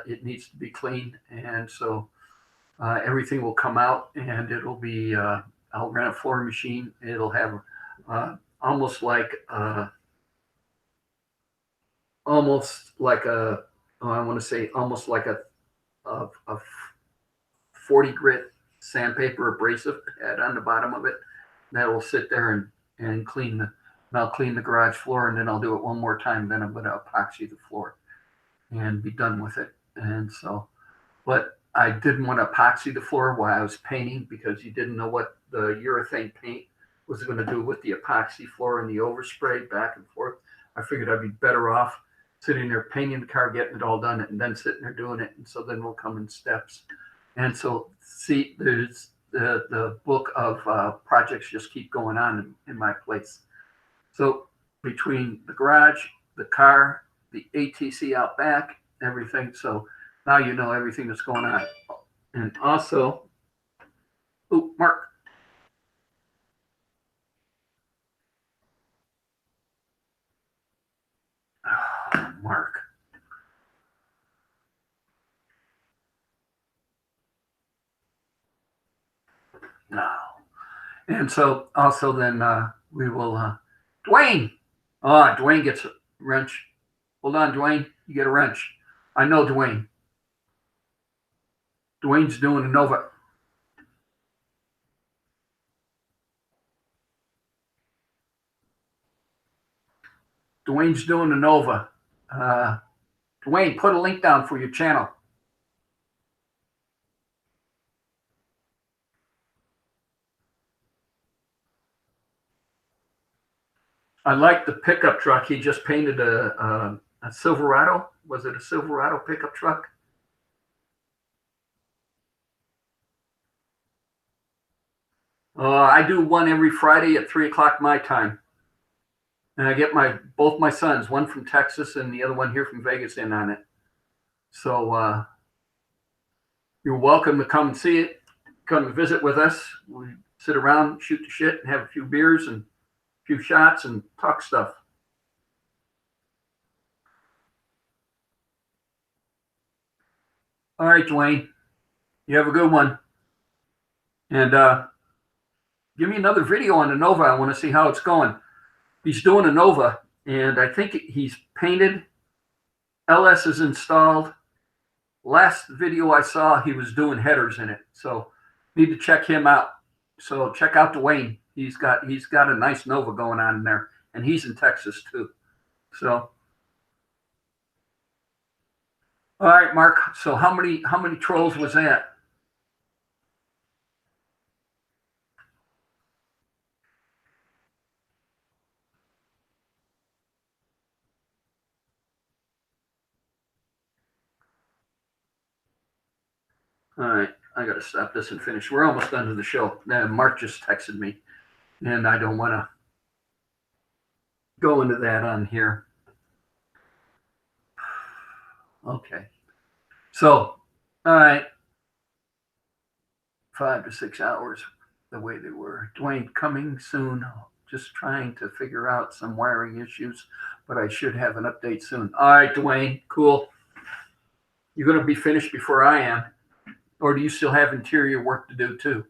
It needs to be cleaned, and so everything will come out, and it'll be. I'll rent a floor machine. It'll have almost like almost like a. Oh, I want to say almost like a 40 grit sandpaper abrasive pad on the bottom of it that will sit there and clean the. And I'll clean the garage floor, and then I'll do it one more time. Then I'm going to epoxy the floor and be done with it. And so, but I didn't want to epoxy the floor while I was painting because you didn't know what the urethane paint was going to do with the epoxy floor and the overspray back and forth. I figured I'd be better off sitting there painting the car, getting it all done, and then sitting there doing it. And so then we'll come in steps. And so, see, there's the book of projects just keep going on in my place. So between the garage, the car, the ATC out back, everything. So now you know everything that's going on. And also, oh, Mark. Oh, Mark. No. And so also then we will, Dwayne. Oh, Dwayne gets a wrench. Hold on, Dwayne. You get a wrench. I know Dwayne. Dwayne's doing a Nova. Dwayne's doing a Nova. Dwayne, put a link down for your channel. I like the pickup truck. He just painted a Silverado. Was it a Silverado pickup truck? I do one every Friday at 3:00 my time. And I get both my sons, one from Texas and the other one here from Vegas, in on it. So you're welcome to come and see it. Come and visit with us. We sit around, shoot the shit, and have a few beers and a few shots and talk stuff. All right, Dwayne. You have a good one. And give me another video on the Nova. I want to see how it's going. He's doing a Nova, and I think he's painted. LS is installed. Last video I saw, he was doing headers in it. So need to check him out. So check out Dwayne. He's got a nice Nova going on in there, and he's in Texas too. So all right, Mark. So how many trolls was that? All right, I got to stop this and finish. We're almost done to the show. Mark just texted me, and I don't want to go into that on here. Okay. So, all right. 5 to 6 hours the way they were. Dwayne, coming soon. Just trying to figure out some wiring issues, but I should have an update soon. All right, Dwayne, cool. You're going to be finished before I am, or do you still have interior work to do too?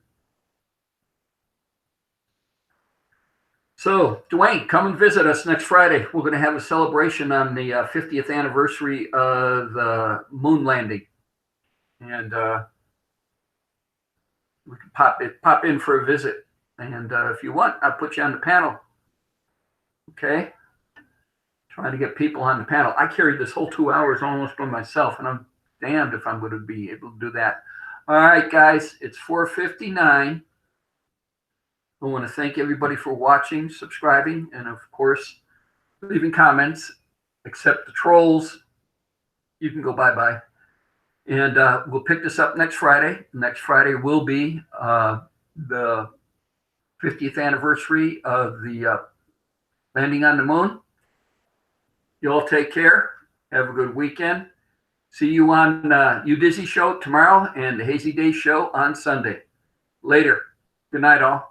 So, Dwayne, come and visit us next Friday. We're going to have a celebration on the 50th anniversary of the moon landing. And we can pop in for a visit. And if you want, I'll put you on the panel. Okay? Trying to get people on the panel. I carried this whole 2 hours almost by myself, and I'm damned if I'm going to be able to do that. All right, guys, it's 4:59. I want to thank everybody for watching, subscribing, and of course, leaving comments. Except the trolls, you can go bye-bye. And we'll pick this up next Friday. Next Friday will be the 50th anniversary of the landing on the moon. You all take care. Have a good weekend. See you on You Dizzy Show tomorrow and the Hazy Day Show on Sunday. Later. Good night, all.